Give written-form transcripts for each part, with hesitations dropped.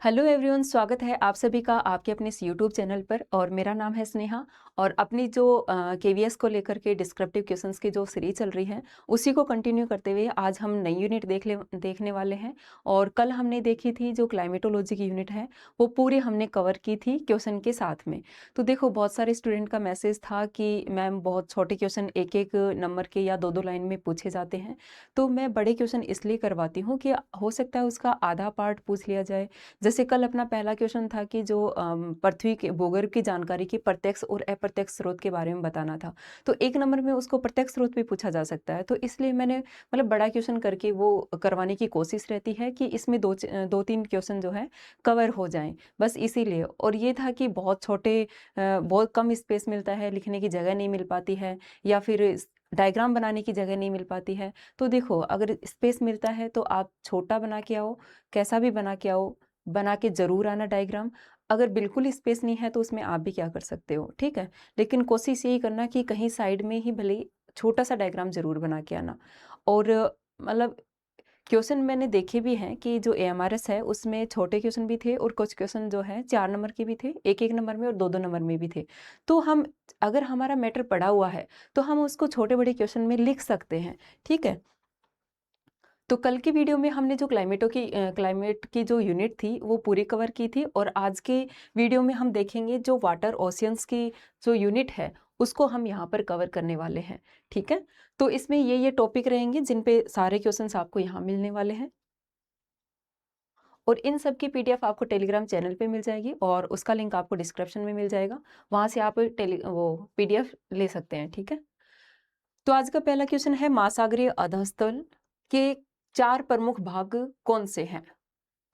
Hello everyone, स्वागत है आप सभी का आपके अपने इस यूट्यूब चैनल पर। और मेरा नाम है स्नेहा। और अपनी जो केवीएस को लेकर के डिस्क्रिप्टिव क्वेश्चंस की जो सीरीज चल रही है उसी को कंटिन्यू करते हुए आज हम नई यूनिट देखने वाले हैं। और कल हमने देखी थी जो क्लाइमेटोलॉजी की यूनिट है वो पूरी हमने कवर की थी क्वेश्चन के साथ में। तो देखो, बहुत सारे स्टूडेंट का मैसेज था कि मैम बहुत छोटे क्वेश्चन एक एक नंबर के या दो दो लाइन में पूछे जाते हैं, तो मैं बड़े क्वेश्चन इसलिए करवाती हूँ कि हो सकता है उसका आधा पार्ट पूछ लिया जाए। जैसे कल अपना पहला क्वेश्चन था कि जो पृथ्वी के भूगर्भ की जानकारी की प्रत्यक्ष और अप्रत्यक्ष स्रोत के बारे में बताना था, तो एक नंबर में उसको प्रत्यक्ष स्रोत भी पूछा जा सकता है। तो इसलिए मैंने मतलब बड़ा क्वेश्चन करके वो करवाने की कोशिश रहती है कि इसमें दो तीन क्वेश्चन जो है कवर हो जाएं, बस इसीलिए। और ये था कि बहुत छोटे बहुत कम स्पेस मिलता है, लिखने की जगह नहीं मिल पाती है या फिर डायग्राम बनाने की जगह नहीं मिल पाती है। तो देखो, अगर स्पेस मिलता है तो आप छोटा बना के आओ, कैसा भी बना के आओ, बना के जरूर आना डायग्राम। अगर बिल्कुल स्पेस नहीं है तो उसमें आप भी क्या कर सकते हो, ठीक है। लेकिन कोशिश यही करना कि कहीं साइड में ही भले छोटा सा डायग्राम जरूर बना के आना। और मतलब क्वेश्चन मैंने देखे भी हैं कि जो एएमआरएस है उसमें छोटे क्वेश्चन भी थे और कुछ क्वेश्चन जो है 4 नंबर के भी थे, एक एक नंबर में और दो दो नंबर में भी थे। तो हम, अगर हमारा मैटर पड़ा हुआ है तो हम उसको छोटे बड़े क्वेश्चन में लिख सकते हैं, ठीक है। तो कल की वीडियो में हमने जो क्लाइमेट की जो यूनिट थी वो पूरी कवर की थी। और आज के वीडियो में हम देखेंगे जो वाटर ओशियंस की जो यूनिट है उसको हम यहाँ पर कवर करने वाले हैं, ठीक है। तो इसमें ये टॉपिक रहेंगे जिन पे सारे क्वेश्चंस आपको यहाँ मिलने वाले हैं। और इन सब की पीडीएफ आपको टेलीग्राम चैनल पे मिल जाएगी और उसका लिंक आपको डिस्क्रिप्शन में मिल जाएगा, वहां से आप वो पीडीएफ ले सकते हैं, ठीक है। तो आज का पहला क्वेश्चन है, महासागरीय अधस्तल के 4 प्रमुख भाग कौन से हैं,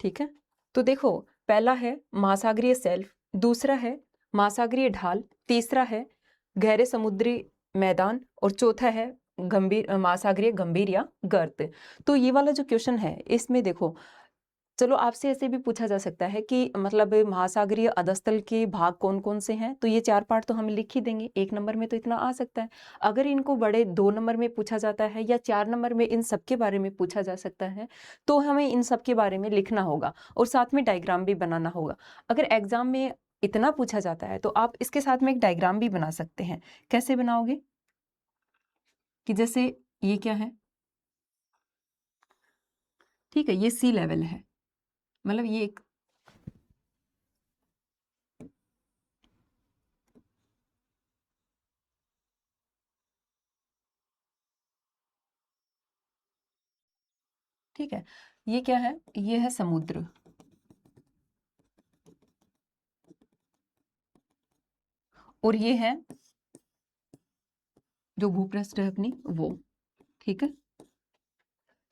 ठीक है। तो देखो, पहला है महासागरीय शेल्फ, दूसरा है महासागरीय ढाल, तीसरा है गहरे समुद्री मैदान और चौथा है गंभीर महासागरीय गंभीर या गर्त। तो ये वाला जो क्वेश्चन है इसमें देखो, चलो आपसे ऐसे भी पूछा जा सकता है कि मतलब महासागरीय अधस्तल के भाग कौन कौन से हैं, तो ये 4 पार्ट तो हम लिख ही देंगे, एक नंबर में तो इतना आ सकता है। अगर इनको बड़े 2 नंबर में पूछा जाता है या 4 नंबर में इन सब के बारे में पूछा जा सकता है, तो हमें इन सब के बारे में लिखना होगा और साथ में डायग्राम भी बनाना होगा। अगर एग्जाम में इतना पूछा जाता है तो आप इसके साथ में एक डायग्राम भी बना सकते हैं। कैसे बनाओगे कि जैसे ये क्या है, ठीक है, ये सी लेवल है, मतलब ये एक, ठीक है, ये क्या है, ये है समुद्र, और ये है जो भूपृष्ठ है अपनी वो, ठीक है।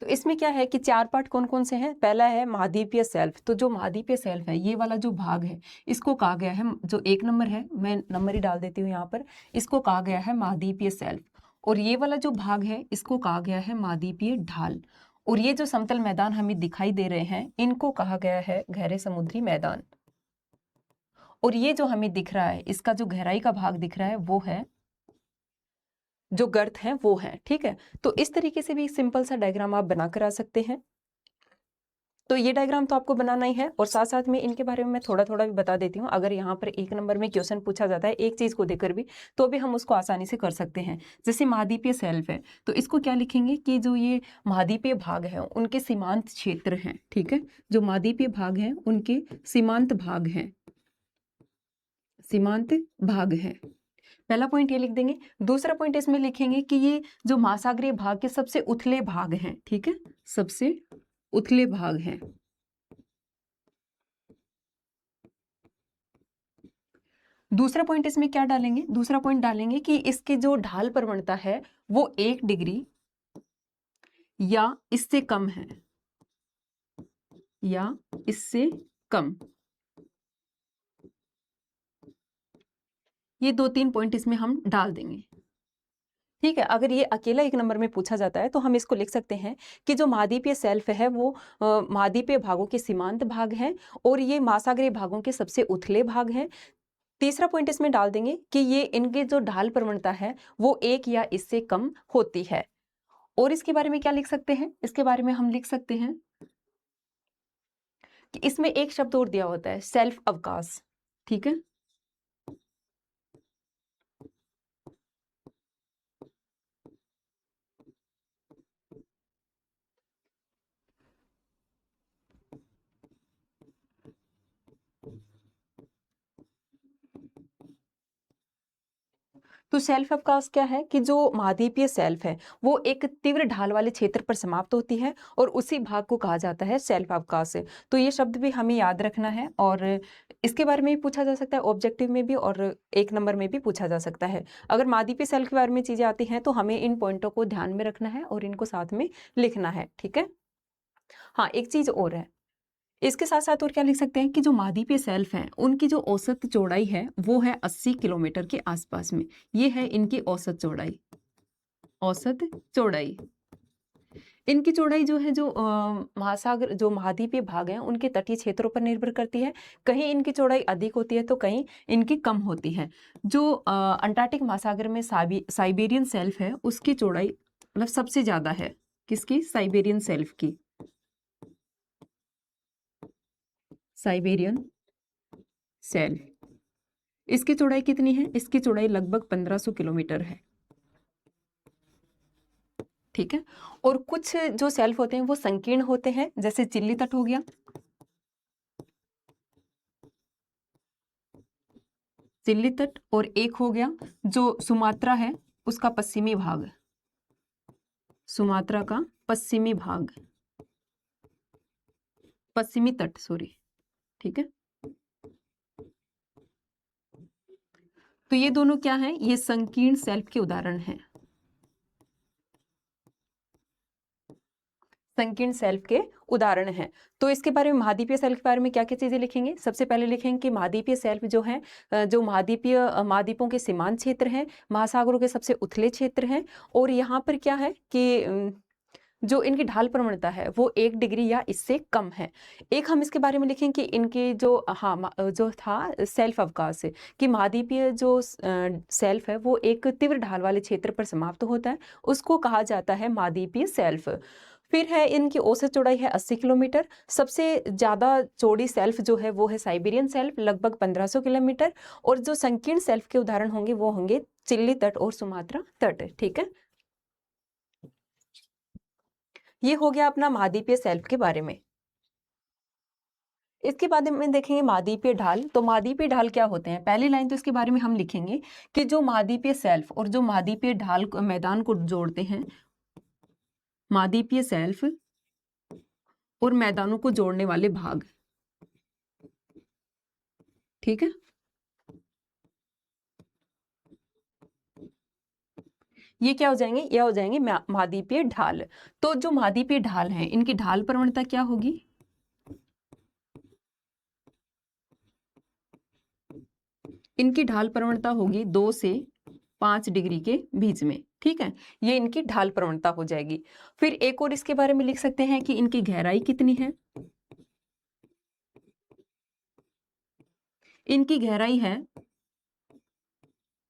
तो इसमें क्या है कि 4 पार्ट कौन कौन से हैं। पहला है महाद्वीपीय सेल्फ, तो जो महाद्वीपीय सेल्फ है ये वाला जो भाग है इसको कहा गया है, जो एक नंबर है, मैं नंबर ही डाल देती हूँ यहाँ पर, इसको कहा गया है महाद्वीपीय सेल्फ। और ये वाला जो भाग है इसको कहा गया है महाद्वीपीय ढाल। और ये जो समतल मैदान हमें दिखाई दे रहे हैं इनको कहा गया है गहरे समुद्री मैदान। और ये जो हमें दिख रहा है, इसका जो गहराई का भाग दिख रहा है वो है, जो गर्त है वो है, ठीक है। तो इस तरीके से भी सिंपल सा डायग्राम आप बनाकर आ सकते हैं। तो ये डायग्राम तो आपको बनाना ही है और साथ साथ में इनके बारे में मैं थोड़ा थोड़ा भी बता देती हूँ। अगर यहाँ पर एक नंबर में क्वेश्चन पूछा जाता है एक चीज को देकर भी, तो भी हम उसको आसानी से कर सकते हैं। जैसे महाद्वीपीय सेल्फ है तो इसको क्या लिखेंगे कि जो ये महाद्वीपीय भाग है उनके सीमांत क्षेत्र हैं, ठीक है। जो महाद्वीपीय भाग है उनके सीमांत भाग हैं, सीमांत भाग है, पहला पॉइंट ये लिख देंगे। दूसरा पॉइंट इसमें लिखेंगे कि ये जो महासागरीय भाग के सबसे उथले भाग हैं, ठीक है, सबसे उथले भाग हैं। दूसरा पॉइंट इसमें क्या डालेंगे, दूसरा पॉइंट डालेंगे कि इसकी जो ढाल प्रवणता है वो 1 डिग्री या इससे कम है, या इससे कम। ये 2-3 पॉइंट इसमें हम डाल देंगे, ठीक है। अगर ये अकेला एक नंबर में पूछा जाता है तो हम इसको लिख सकते हैं कि जो महाद्वीपीय सेल्फ है वो महाद्वीपीय भागों के सीमांत भाग हैं और ये महासागरीय भागों के सबसे उथले भाग हैं। तीसरा पॉइंट इसमें डाल देंगे कि ये इनकी जो ढाल प्रवणता है वो 1 या इससे कम होती है। और इसके बारे में क्या लिख सकते हैं, इसके बारे में हम लिख सकते हैं कि इसमें एक शब्द और दिया होता है, सेल्फ अवकाश, ठीक है। तो सेल्फ अवकाश क्या है कि जो महाद्वीपीय सेल्फ है वो एक तीव्र ढाल वाले क्षेत्र पर समाप्त होती है और उसी भाग को कहा जाता है सेल्फ अवकाश। तो ये शब्द भी हमें याद रखना है और इसके बारे में भी पूछा जा सकता है, ऑब्जेक्टिव में भी और 1 नंबर में भी पूछा जा सकता है। अगर महाद्वीपीय सेल्फ के बारे में चीजें आती हैं तो हमें इन पॉइंटों को ध्यान में रखना है और इनको साथ में लिखना है, ठीक है। हाँ, एक चीज और है, इसके साथ साथ और क्या लिख सकते हैं कि जो महाद्वीपीय सेल्फ हैं उनकी जो औसत चौड़ाई है वो है 80 किलोमीटर के आसपास में। ये है इनकी औसत चौड़ाई, औसत चौड़ाई। इनकी चौड़ाई जो है जो महासागर जो महाद्वीपीय भाग हैं उनके तटीय क्षेत्रों पर निर्भर करती है। कहीं इनकी चौड़ाई अधिक होती है तो कहीं इनकी कम होती है। जो अंटार्कटिक महासागर में साइबेरियन सेल्फ है उसकी चौड़ाई मतलब सबसे ज्यादा है। किसकी? साइबेरियन सेल्फ की। साइबेरियन सेल्फ, इसकी चौड़ाई कितनी है? इसकी चौड़ाई लगभग 1500 किलोमीटर है, ठीक है। और कुछ जो सेल्फ होते हैं वो संकीर्ण होते हैं, जैसे चिल्ली तट हो गया, चिल्ली तट, और एक हो गया जो सुमात्रा है उसका पश्चिमी भाग, सुमात्रा का पश्चिमी भाग, पश्चिमी तट, सॉरी, ठीक है। तो ये दोनों क्या हैं? ये संकीर्ण सेल्फ के उदाहरण हैं, संकीर्ण सेल्फ के उदाहरण हैं। तो इसके बारे में महाद्वीपीय सेल्फ के बारे में क्या क्या चीजें लिखेंगे? सबसे पहले लिखेंगे कि महाद्वीपीय सेल्फ जो है जो महाद्वीपों के सीमांत क्षेत्र हैं, महासागरों के सबसे उथले क्षेत्र हैं, और यहाँ पर क्या है कि जो इनकी ढाल प्रवणता है वो 1 डिग्री या इससे कम है। एक हम इसके बारे में लिखेंगे कि इनके जो जो था सेल्फ अवकाश है कि महाद्वीपीय जो सेल्फ है वो एक तीव्र ढाल वाले क्षेत्र पर समाप्त होता है, उसको कहा जाता है महाद्वीपीय सेल्फ। फिर है इनकी औसत चौड़ाई है 80 किलोमीटर। सबसे ज्यादा चौड़ी सेल्फ जो है वो है साइबेरियन सेल्फ, लगभग 1500 किलोमीटर। और जो संकीर्ण सेल्फ के उदाहरण होंगे वो होंगे चिल्ली तट और सुमात्रा तट, ठीक है। ये हो गया अपना महाद्वीपीय सेल्फ के बारे में। इसके बाद में देखेंगे महाद्वीपीय ढाल। तो महाद्वीपीय ढाल क्या होते हैं? पहली लाइन तो इसके बारे में हम लिखेंगे कि जो महाद्वीपीय सेल्फ और जो महाद्वीपीय ढाल मैदान को जोड़ते हैं, महाद्वीपीय सेल्फ और मैदानों को जोड़ने वाले भाग, ठीक है। ये क्या हो जाएंगे? ये हो जाएंगे महाद्वीपीय ढाल। तो जो महाद्वीपीय ढाल हैं इनकी ढाल प्रवणता क्या होगी? इनकी ढाल प्रवणता होगी 2 से 5 डिग्री के बीच में, ठीक है। ये इनकी ढाल प्रवणता हो जाएगी। फिर एक और इसके बारे में लिख सकते हैं कि इनकी गहराई कितनी है। इनकी गहराई है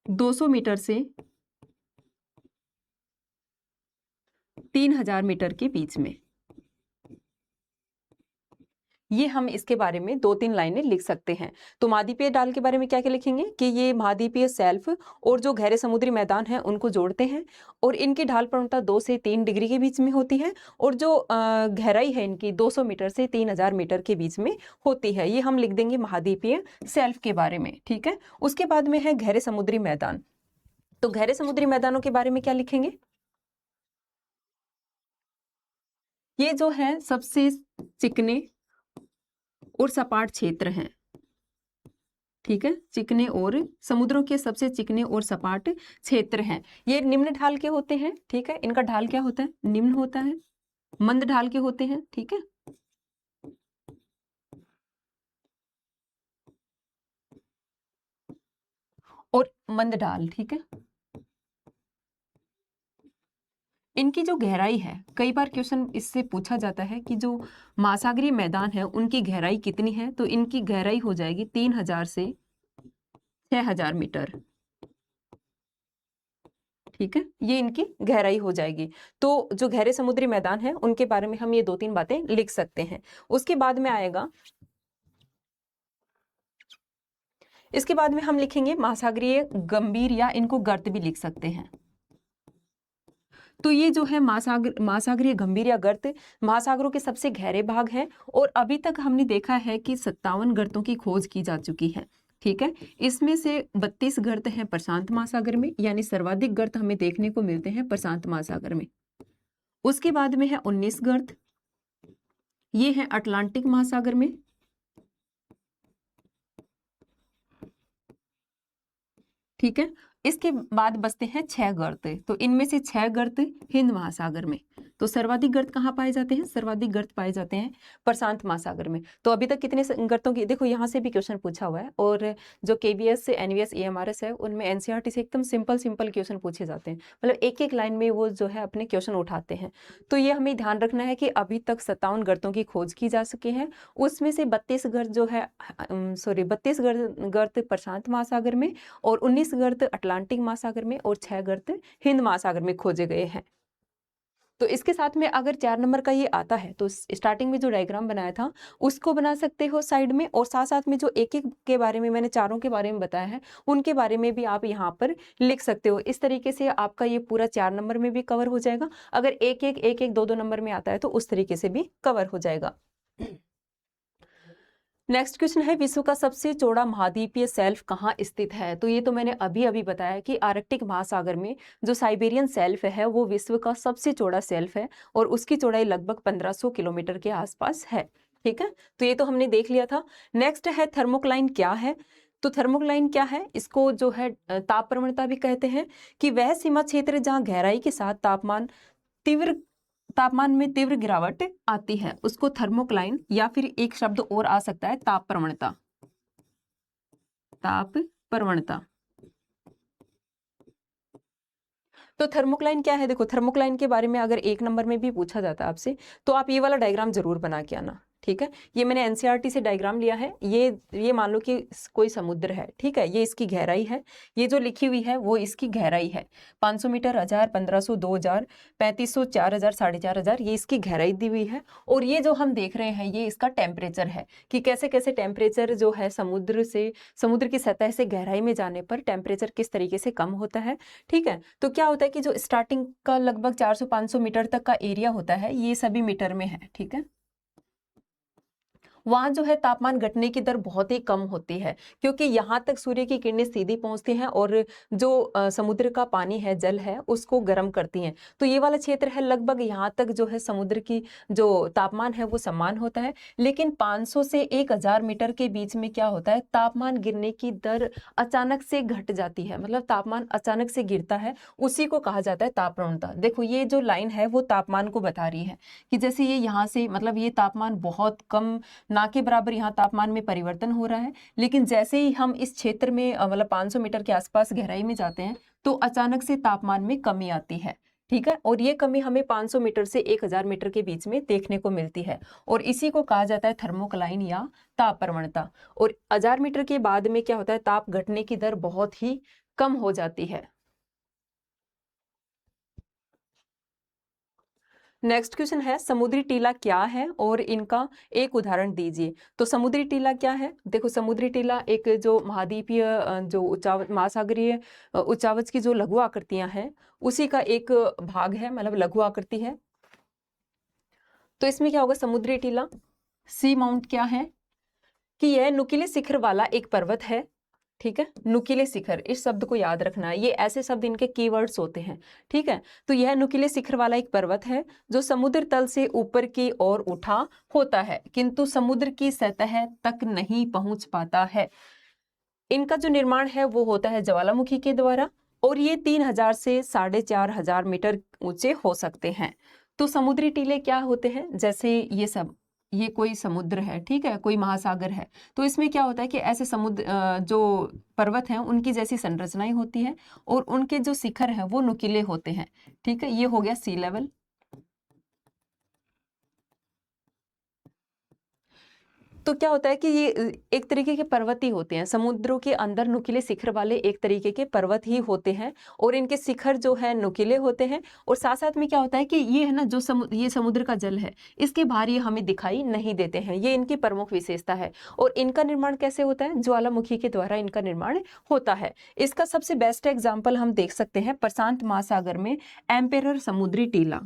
200 मीटर से 3000 मीटर के बीच में। ये हम इसके बारे में 2-3 लाइनें लिख सकते हैं। तो महाद्वीपीय ढाल के बारे में क्या क्या लिखेंगे कि ये महाद्वीपीय सेल्फ और जो गहरे समुद्री मैदान हैं उनको जोड़ते हैं, और इनकी ढाल प्रवणता 2 से 3 डिग्री के बीच में होती है, और जो गहराई है इनकी 200 मीटर से 3000 मीटर के बीच में होती है। ये हम लिख देंगे महाद्वीपीय सेल्फ के बारे में, ठीक है। उसके बाद में है गहरे समुद्री मैदान। तो गहरे समुद्री मैदानों के बारे में क्या लिखेंगे? ये जो है सबसे चिकने और सपाट क्षेत्र हैं, ठीक है। चिकने और समुद्रों के सबसे चिकने और सपाट क्षेत्र हैं। ये निम्न ढाल के होते हैं, ठीक है। इनका ढाल क्या होता है? निम्न होता है। मंद ढाल के होते हैं, ठीक है। और मंद ढाल, ठीक है। इनकी जो गहराई है, कई बार क्वेश्चन इससे पूछा जाता है कि जो महासागरीय मैदान है उनकी गहराई कितनी है। तो इनकी गहराई हो जाएगी 3000 से 6000 मीटर, ठीक है, ये इनकी गहराई हो जाएगी। तो जो गहरे समुद्री मैदान है उनके बारे में हम ये 2-3 बातें लिख सकते हैं। उसके बाद में आएगा, इसके बाद में हम लिखेंगे महासागरीय गंभीर, या इनको गर्त भी लिख सकते हैं। तो ये जो है महासागरीय गंभीर या गर्त महासागरों के सबसे गहरे भाग हैं, और अभी तक हमने देखा है कि 57 गर्तों की खोज की जा चुकी है। ठीक है, इसमें से 32 गर्त हैं प्रशांत महासागर में, यानी सर्वाधिक गर्त हमें देखने को मिलते हैं प्रशांत महासागर में। उसके बाद में है 19 गर्त, ये है अटलांटिक महासागर में। ठीक है, इसके बाद बचते हैं 6 गर्त, तो इनमें से 6 गर्त हिंद महासागर में। तो सर्वाधिक गर्त कहाँ पाए जाते हैं? सर्वाधिक गर्त पाए जाते हैं प्रशांत महासागर में। तो अभी तक कितने गर्तों की, देखो यहाँ से भी क्वेश्चन पूछा हुआ है, और जो केवीएस एनवीएस एएमआरएस है उनमें एनसीईआरटी से एकदम सिंपल क्वेश्चन पूछे जाते हैं, मतलब एक एक लाइन में वो जो है अपने क्वेश्चन उठाते हैं। तो ये हमें ध्यान रखना है कि अभी तक 57 गर्तों की खोज की जा सके हैं, उसमें से 32 गर्त जो है 32 गर्त प्रशांत महासागर में, और 19 गर्त अटलांटिक महासागर में, और 6 गर्त हिंद महासागर में खोजे गए हैं। तो इसके साथ में अगर 4 नंबर का ये आता है तो स्टार्टिंग में जो डायग्राम बनाया था उसको बना सकते हो साइड में, और साथ साथ में जो एक एक के बारे में मैंने चारों के बारे में बताया है उनके बारे में भी आप यहाँ पर लिख सकते हो। इस तरीके से आपका ये पूरा 4 नंबर में भी कवर हो जाएगा। अगर एक एक 2 नंबर में आता है तो उस तरीके से भी कवर हो जाएगा। नेक्स्ट क्वेश्चन है, विश्व का सबसे चौड़ा महाद्वीपीय शेल्फ कहाँ स्थित है? तो ये तो मैंने अभी अभी बताया कि आर्कटिक महासागर में जो साइबेरियन शेल्फ है वो विश्व का सबसे चौड़ा शेल्फ है, और उसकी चौड़ाई लगभग 1500 किलोमीटर के आसपास है। ठीक है, तो ये तो हमने देख लिया था। नेक्स्ट है थर्मोक्लाइन क्या है? तो थर्मोक्लाइन क्या है? इसको जो है ताप प्रवणता भी कहते हैं, कि वह सीमा क्षेत्र जहाँ गहराई के साथ तापमान में तीव्र गिरावट आती है, उसको थर्मोक्लाइन, या फिर एक शब्द और आ सकता है ताप प्रवणता। ताप प्रवणता। तो थर्मोक्लाइन क्या है? देखो, थर्मोक्लाइन के बारे में अगर 1 नंबर में भी पूछा जाता है आपसे तो आप ये वाला डायग्राम जरूर बना के आना। ठीक है, ये मैंने एनसीईआरटी से डायग्राम लिया है। ये मान लो कि कोई समुद्र है, ठीक है, ये इसकी गहराई है, ये जो लिखी हुई है वो इसकी गहराई है। 500 मीटर, 1000, 1500, 2000, 3500, 4000, 4500, ये इसकी गहराई दी हुई है। और ये जो हम देख रहे हैं ये इसका टेम्परेचर है, कि कैसे कैसे टेम्परेचर जो है समुद्र की सतह से गहराई में जाने पर टेम्परेचर किस तरीके से कम होता है। ठीक है, तो क्या होता है कि जो स्टार्टिंग का लगभग 400-500 मीटर तक का एरिया होता है ये सभी मीटर में है। ठीक है, वहां जो है तापमान घटने की दर बहुत ही कम होती है, क्योंकि यहाँ तक सूर्य की किरणें सीधी पहुंचती हैं और जो समुद्र का पानी है, जल है, उसको गर्म करती हैं। तो ये वाला क्षेत्र है लगभग यहाँ तक जो है समुद्र की जो तापमान है वो समान होता है। लेकिन 500 से 1000 मीटर के बीच में क्या होता है, तापमान गिरने की दर अचानक से घट जाती है, मतलब तापमान अचानक से गिरता है, उसी को कहा जाता है ताप प्रवणता। देखो ये जो लाइन है वो तापमान को बता रही है, कि जैसे ये यहाँ से, मतलब ये तापमान बहुत कम, ना के बराबर यहाँ तापमान में परिवर्तन हो रहा है, लेकिन जैसे ही हम इस क्षेत्र में मतलब 500 मीटर के आसपास गहराई में जाते हैं तो अचानक से तापमान में कमी आती है। ठीक है, और ये कमी हमें 500 मीटर से 1000 मीटर के बीच में देखने को मिलती है, और इसी को कहा जाता है थर्मोक्लाइन या ताप प्रवणता। और 1000 मीटर के बाद में क्या होता है, ताप घटने की दर बहुत ही कम हो जाती है। नेक्स्ट क्वेश्चन है, समुद्री टीला क्या है और इनका एक उदाहरण दीजिए। तो समुद्री टीला क्या है? देखो, समुद्री टीला एक जो महाद्वीपीय जो महासागरीय उच्चावच की जो लघु आकृतियां हैं उसी का एक भाग है, मतलब लघु आकृति है। तो इसमें क्या होगा, समुद्री टीला सी माउंट क्या है, कि यह नुकीले शिखर वाला एक पर्वत है। ठीक है, नुकीले शिखर, इस शब्द को याद रखना है, ये ऐसे शब्द इनके कीवर्ड्स होते हैं। ठीक है, तो यह नुकीले शिखर वाला एक पर्वत है जो समुद्र तल से ऊपर की ओर उठा होता है, किंतु समुद्र की सतह तक नहीं पहुंच पाता है। इनका जो निर्माण है वो होता है ज्वालामुखी के द्वारा, और ये 3000 से 4500 मीटर ऊंचे हो सकते हैं। तो समुद्री टीले क्या होते हैं, जैसे ये कोई समुद्र है, ठीक है, कोई महासागर है, तो इसमें क्या होता है कि ऐसे समुद्र जो पर्वत हैं उनकी जैसी संरचनाएं होती है, और उनके जो शिखर हैं वो नुकीले होते हैं। ठीक है, ये हो गया सी लेवल। तो क्या होता है कि ये एक तरीके के पर्वत ही होते हैं, समुद्रों के अंदर नुकीले शिखर वाले एक तरीके के पर्वत ही होते हैं और इनके शिखर जो है नुकीले होते हैं। और साथ साथ में क्या होता है कि ये है ना जो ये समुद्र का जल है, इसके बाहर ये हमें दिखाई नहीं देते हैं, ये इनकी प्रमुख विशेषता है। और इनका निर्माण कैसे होता है? ज्वालामुखी के द्वारा इनका निर्माण होता है। इसका सबसे बेस्ट एग्जाम्पल हम देख सकते हैं प्रशांत महासागर में एम्पेरर समुद्री टीला।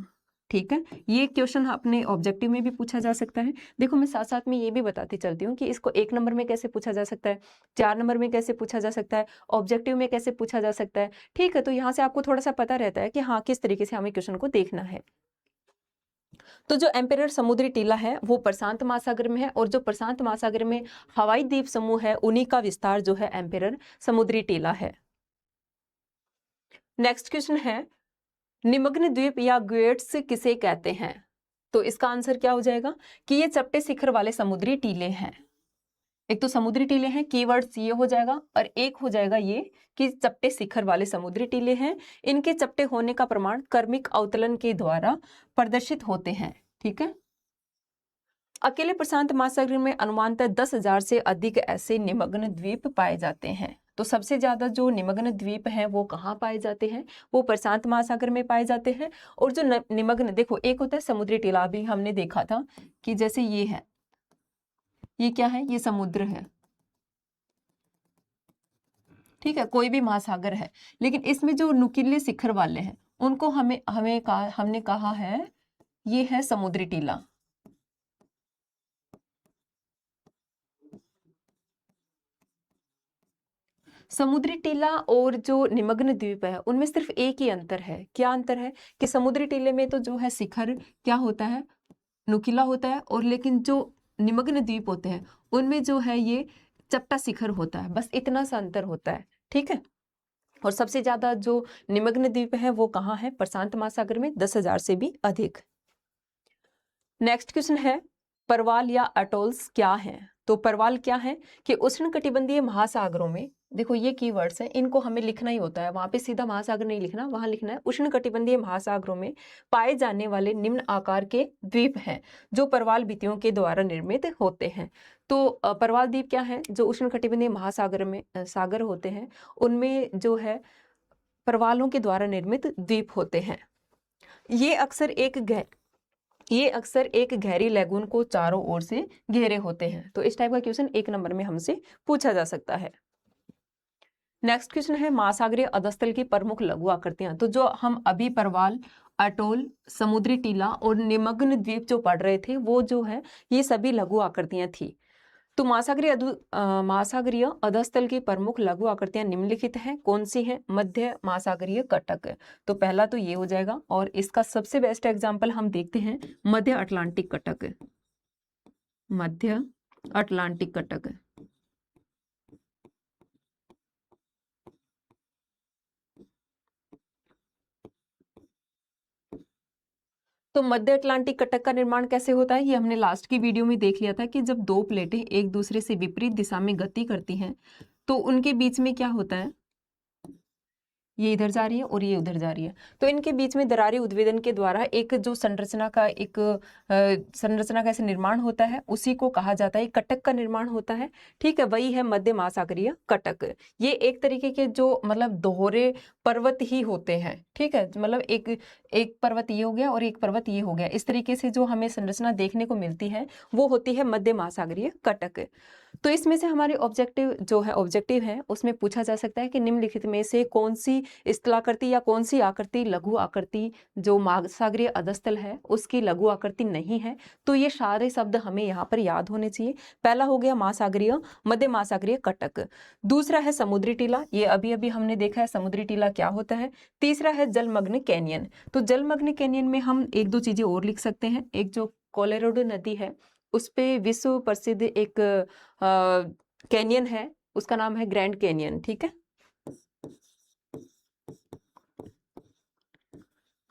ठीक है, ये क्वेश्चन अपने ऑब्जेक्टिव में भी पूछा जा सकता है। देखो मैं साथ साथ में ये भी बताती चलती हूँ कि इसको 1 नंबर में कैसे पूछा जा सकता है, 4 नंबर में कैसे पूछा जा सकता है, ऑब्जेक्टिव में कैसे पूछा जा सकता है। ठीक है, तो यहाँ से आपको थोड़ा सा पता रहता है कि हाँ किस तरीके से हमें क्वेश्चन को देखना है। तो जो एम्पेरर समुद्री टीला है वो प्रशांत महासागर में है, और जो प्रशांत महासागर में हवाई द्वीप समूह है उन्हीं का विस्तार जो है एम्पेरर समुद्री टीला है। नेक्स्ट क्वेश्चन है, निमग्न द्वीप या ग्वेट्स किसे कहते हैं? तो इसका आंसर क्या हो जाएगा कि ये चपटे शिखर वाले समुद्री टीले हैं। एक तो समुद्री टीले हैं, कीवर्ड्स ये हो जाएगा, और एक हो जाएगा ये कि चपटे शिखर वाले समुद्री टीले हैं। इनके चपटे होने का प्रमाण कर्मिक अवतलन के द्वारा प्रदर्शित होते हैं। ठीक है, अकेले प्रशांत महासागर में अनुमानतः 10,000 से अधिक ऐसे निमग्न द्वीप पाए जाते हैं। तो सबसे ज्यादा जो निमग्न द्वीप हैं वो कहाँ पाए जाते हैं? वो प्रशांत महासागर में पाए जाते हैं। और जो निमग्न, देखो एक होता है समुद्री टीला, भी हमने देखा था कि जैसे ये है, ये क्या है? ये समुद्र है। ठीक है, कोई भी महासागर है, लेकिन इसमें जो नुकीले शिखर वाले हैं उनको हमने कहा है ये है समुद्री टीला। समुद्री टीला और जो निमग्न द्वीप है उनमें सिर्फ एक ही अंतर है। क्या अंतर है? कि समुद्री टीले में तो जो है शिखर क्या होता है? नुकीला होता है, और लेकिन जो निमग्न द्वीप होते हैं उनमें जो है ये चपटा शिखर होता है। बस इतना सा अंतर होता है। ठीक है, और सबसे ज्यादा जो निमग्न द्वीप है वो कहाँ है? प्रशांत महासागर में, 10,000 से भी अधिक। नेक्स्ट क्वेश्चन है, परवाल या अटोल्स क्या है? तो परवाल क्या है कि उष्णकटिबंधीय महासागरों में, देखो ये कीवर्ड्स हैं, इनको हमें लिखना ही होता है, वहां पे सीधा महासागर नहीं लिखना, वहां लिखना है उष्णकटिबंधीय महासागरों में पाए जाने वाले निम्न आकार के द्वीप हैं जो परवाल भित्तियों के द्वारा निर्मित होते हैं। तो परवाल द्वीप क्या है? जो उष्णकटिबंधीय महासागर में सागर होते हैं उनमें जो है परवालों के द्वारा निर्मित द्वीप होते हैं। ये अक्सर एक गहरी लैगून को चारों ओर से घेरे होते हैं। तो इस टाइप का क्वेश्चन 1 नंबर में हमसे पूछा जा सकता है। नेक्स्ट क्वेश्चन है, महासागरीय अधस्थल की प्रमुख लघु आकृतियां। तो जो हम अभी परवाल, अटोल, समुद्री टीला और निमग्न द्वीप जो पढ़ रहे थे वो जो है ये सभी लघु आकृतियां थी। तो महासागरीय अधस्थल की प्रमुख लघु आकृतियां निम्नलिखित हैं। कौन सी हैं? मध्य महासागरीय कटक। तो पहला तो ये हो जाएगा, और इसका सबसे बेस्ट एग्जांपल हम देखते हैं मध्य अटलांटिक कटक। मध्य अटलांटिक कटक। तो मध्य अटलांटिक कटक का निर्माण कैसे होता है? ये हमने लास्ट की वीडियो में देख लिया था कि जब दो प्लेटें एक दूसरे से विपरीत दिशा में गति करती हैं तो उनके बीच में क्या होता है? ये इधर जा रही है और ये उधर जा रही है, तो इनके बीच में दरारी उद्वेदन के द्वारा एक जो संरचना का ऐसे निर्माण होता है उसी को कहा जाता है कटक का निर्माण होता है। ठीक है, वही है मध्य महासागरीय कटक। ये एक तरीके के जो मतलब दोहरे पर्वत ही होते हैं। ठीक है, मतलब एक पर्वत ये हो गया और एक पर्वत ये हो गया, इस तरीके से जो हमें संरचना देखने को मिलती है वो होती है मध्य महासागरीय कटक। तो इसमें से हमारे ऑब्जेक्टिव है उसमें पूछा जा सकता है कि निम्नलिखित में से कौन सी स्थलाकृति या कौन सी आकृति लघु आकृति जो महासागरीय अधस्थल है उसकी लघु आकृति नहीं है। तो ये सारे शब्द हमें यहाँ पर याद होने चाहिए। पहला हो गया मध्य महासागरीय कटक। दूसरा है समुद्री टीला, ये अभी अभी हमने देखा है समुद्री टीला क्या होता है। तीसरा है जलमग्न कैनियन। तो जलमग्न कैनियन में हम एक दो चीजें और लिख सकते हैं। एक जो कोलोराडो नदी है उस पे विश्व प्रसिद्ध एक कैनियन है, उसका नाम है ग्रैंड कैनियन। ठीक है,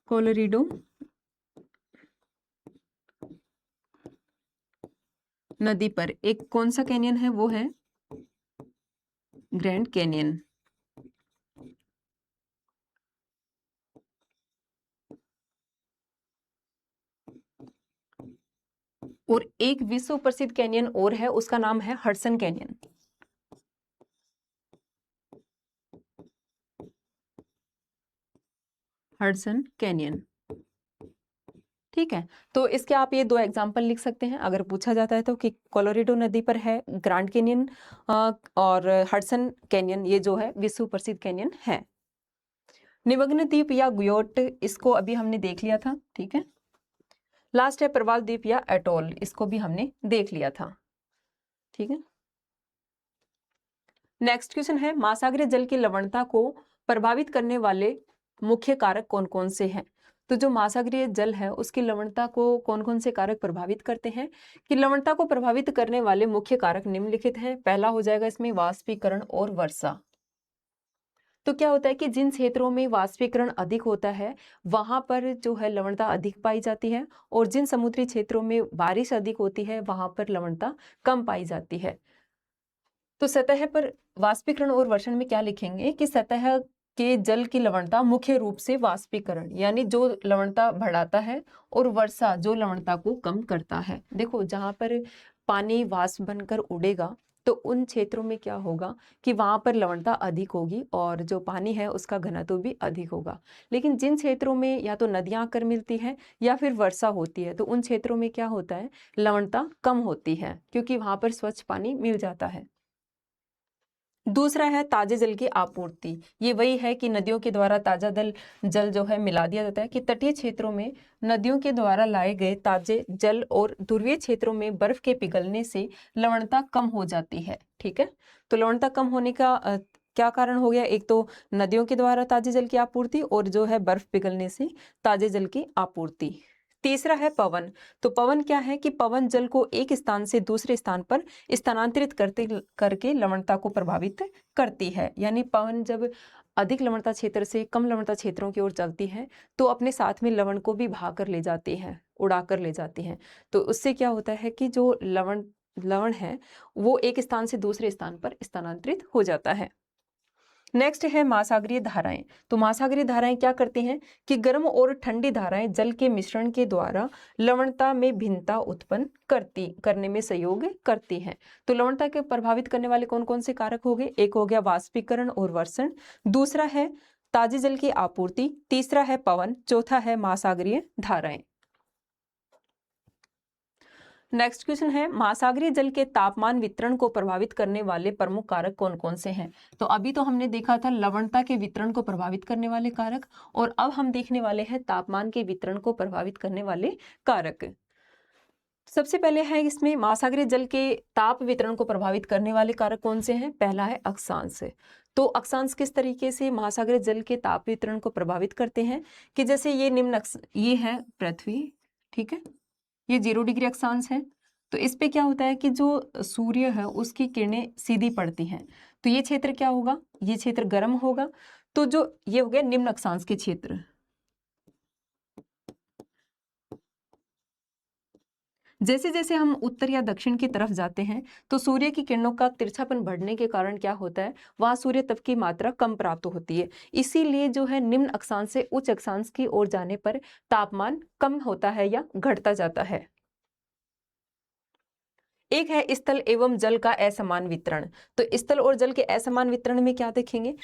कोलोराडो नदी पर एक कौन सा कैनियन है? वो है ग्रैंड कैनियन। और एक विश्व प्रसिद्ध कैनियन और है, उसका नाम है हडसन कैनियन। हडसन कैनियन, ठीक है। तो इसके आप ये दो एग्जाम्पल लिख सकते हैं अगर पूछा जाता है तो, कि कोलोराडो नदी पर है ग्रैंड कैनियन और हडसन कैनियन ये जो है विश्व प्रसिद्ध कैनियन है। निमग्न द्वीप या गुयोट, इसको अभी हमने देख लिया था, ठीक है। लास्ट है प्रवाल द्वीप या एटोल, इसको भी हमने देख लिया था, ठीक है। नेक्स्ट क्वेश्चन है महासागरीय जल की लवणता को प्रभावित करने वाले मुख्य कारक कौन कौन से हैं। तो जो महासागरीय जल है उसकी लवणता को कौन कौन से कारक प्रभावित करते हैं, कि लवणता को प्रभावित करने वाले मुख्य कारक निम्नलिखित हैं। पहला हो जाएगा इसमें वाष्पीकरण और वर्षा। तो क्या होता है कि जिन क्षेत्रों में वाष्पीकरण अधिक होता है वहां पर जो है लवणता अधिक पाई जाती है, और जिन समुद्री क्षेत्रों में बारिश अधिक होती है वहां पर लवणता कम पाई जाती है। तो सतह पर वाष्पीकरण और वर्षण में क्या लिखेंगे कि सतह के जल की लवणता मुख्य रूप से वाष्पीकरण यानी जो लवणता बढ़ाता है, और वर्षा जो लवणता को कम करता है। देखो जहां पर पानी वाष्प बनकर उड़ेगा तो उन क्षेत्रों में क्या होगा कि वहां पर लवणता अधिक होगी और जो पानी है उसका घनत्व भी अधिक होगा। लेकिन जिन क्षेत्रों में या तो नदियां आकर मिलती हैं या फिर वर्षा होती है तो उन क्षेत्रों में क्या होता है, लवणता कम होती है क्योंकि वहां पर स्वच्छ पानी मिल जाता है। दूसरा है ताजे जल की आपूर्ति। ये वही है कि नदियों के द्वारा ताजा जल जो है मिला दिया जाता है, कि तटीय क्षेत्रों में नदियों के द्वारा लाए गए ताजे जल और ध्रुवीय क्षेत्रों में बर्फ के पिघलने से लवणता कम हो जाती है, ठीक है। तो लवणता कम होने का क्या कारण हो गया, एक तो नदियों के द्वारा ताजे जल की आपूर्ति और जो है बर्फ पिघलने से ताजे जल की आपूर्ति। तीसरा है पवन। तो पवन क्या है कि पवन जल को एक स्थान से दूसरे स्थान पर स्थानांतरित करके लवणता को प्रभावित करती है। यानी पवन जब अधिक लवणता क्षेत्र से कम लवणता क्षेत्रों की ओर चलती है तो अपने साथ में लवण को भी भाग कर ले जाती है, उड़ा कर ले जाती है। तो उससे क्या होता है कि जो लवण है वो एक स्थान से दूसरे स्थान पर स्थानांतरित हो जाता है। नेक्स्ट है महासागरीय धाराएं। तो महासागरीय धाराएं क्या करती हैं कि गर्म और ठंडी धाराएं जल के मिश्रण के द्वारा लवणता में भिन्नता उत्पन्न करने में सहयोग करती हैं। तो लवणता के प्रभावित करने वाले कौन कौन से कारक हो गए, एक हो गया वाष्पीकरण और वर्षण, दूसरा है ताजे जल की आपूर्ति, तीसरा है पवन, चौथा है महासागरीय धाराएं। नेक्स्ट क्वेश्चन है महासागरीय जल के तापमान वितरण को प्रभावित करने वाले प्रमुख कारक कौन कौन से हैं। तो अभी तो हमने देखा था लवणता के वितरण को प्रभावित करने वाले कारक, और अब हम देखने वाले हैं तापमान के वितरण को प्रभावित करने वाले कारक। सबसे पहले है इसमें महासागरीय जल के ताप वितरण को प्रभावित करने वाले कारक कौन से हैं। पहला है अक्षांश। तो अक्षांश किस तरीके से महासागरीय जल के ताप वितरण को प्रभावित करते हैं, कि जैसे ये है पृथ्वी, ठीक है, ये 0 डिग्री अक्षांश है। तो इस पे क्या होता है कि जो सूर्य है उसकी किरणें सीधी पड़ती हैं, तो ये क्षेत्र क्या होगा, ये क्षेत्र गर्म होगा। तो जो ये हो गया निम्न अक्षांश के क्षेत्र। जैसे जैसे हम उत्तर या दक्षिण की तरफ जाते हैं तो सूर्य की किरणों का तिरछापन बढ़ने के कारण क्या होता है, वहां सूर्य तप की मात्रा कम प्राप्त होती है। इसीलिए जो है निम्न अक्षांश से उच्च अक्षांश की ओर जाने पर तापमान कम होता है या घटता जाता है। एक है स्थल एवं जल का असमान वितरण। तो स्थल और जल के असमान वितरण में क्या देखेंगे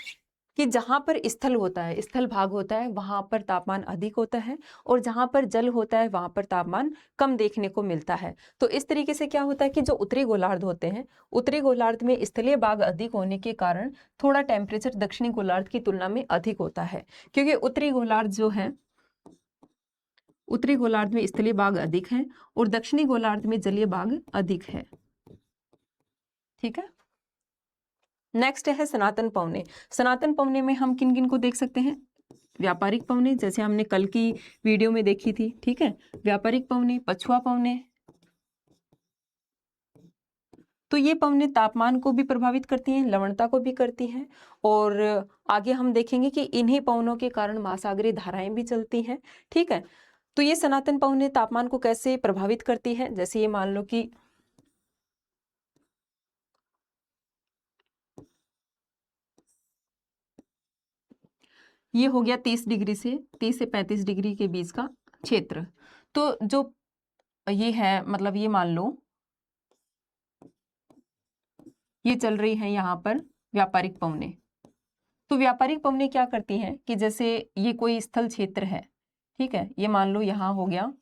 कि जहां पर स्थल होता है, स्थल भाग होता है, वहां पर तापमान अधिक होता है, और जहां पर जल होता है वहां पर तापमान कम देखने को मिलता है। तो इस तरीके से क्या होता है कि जो उत्तरी गोलार्ध होते हैं, उत्तरी गोलार्ध में स्थलीय भाग अधिक होने के कारण थोड़ा टेम्परेचर दक्षिणी गोलार्ध की तुलना में अधिक होता है, क्योंकि उत्तरी गोलार्ध में स्थलीय भाग अधिक है और दक्षिणी गोलार्ध में जलीय भाग अधिक है, ठीक है। नेक्स्ट है सनातन पवने। सनातन पवने में हम किन किन को देख सकते हैं, व्यापारिक पवने, जैसे हमने कल की वीडियो में देखी थी, ठीक है, व्यापारिक पवने, पछुआ पवने। तो ये पवने तापमान को भी प्रभावित करती हैं, लवणता को भी करती हैं, और आगे हम देखेंगे कि इन्हीं पवनों के कारण महासागरीय धाराएं भी चलती हैं, ठीक है। तो ये सनातन पवने तापमान को कैसे प्रभावित करती है, जैसे ये मान लो कि ये हो गया 30 डिग्री से 35 डिग्री के बीच का क्षेत्र। तो जो ये है, मतलब ये मान लो ये चल रही है यहाँ पर व्यापारिक पवनें। तो व्यापारिक पवनें क्या करती हैं कि जैसे ये कोई स्थल क्षेत्र है, ठीक है, ये मान लो यहाँ हो गया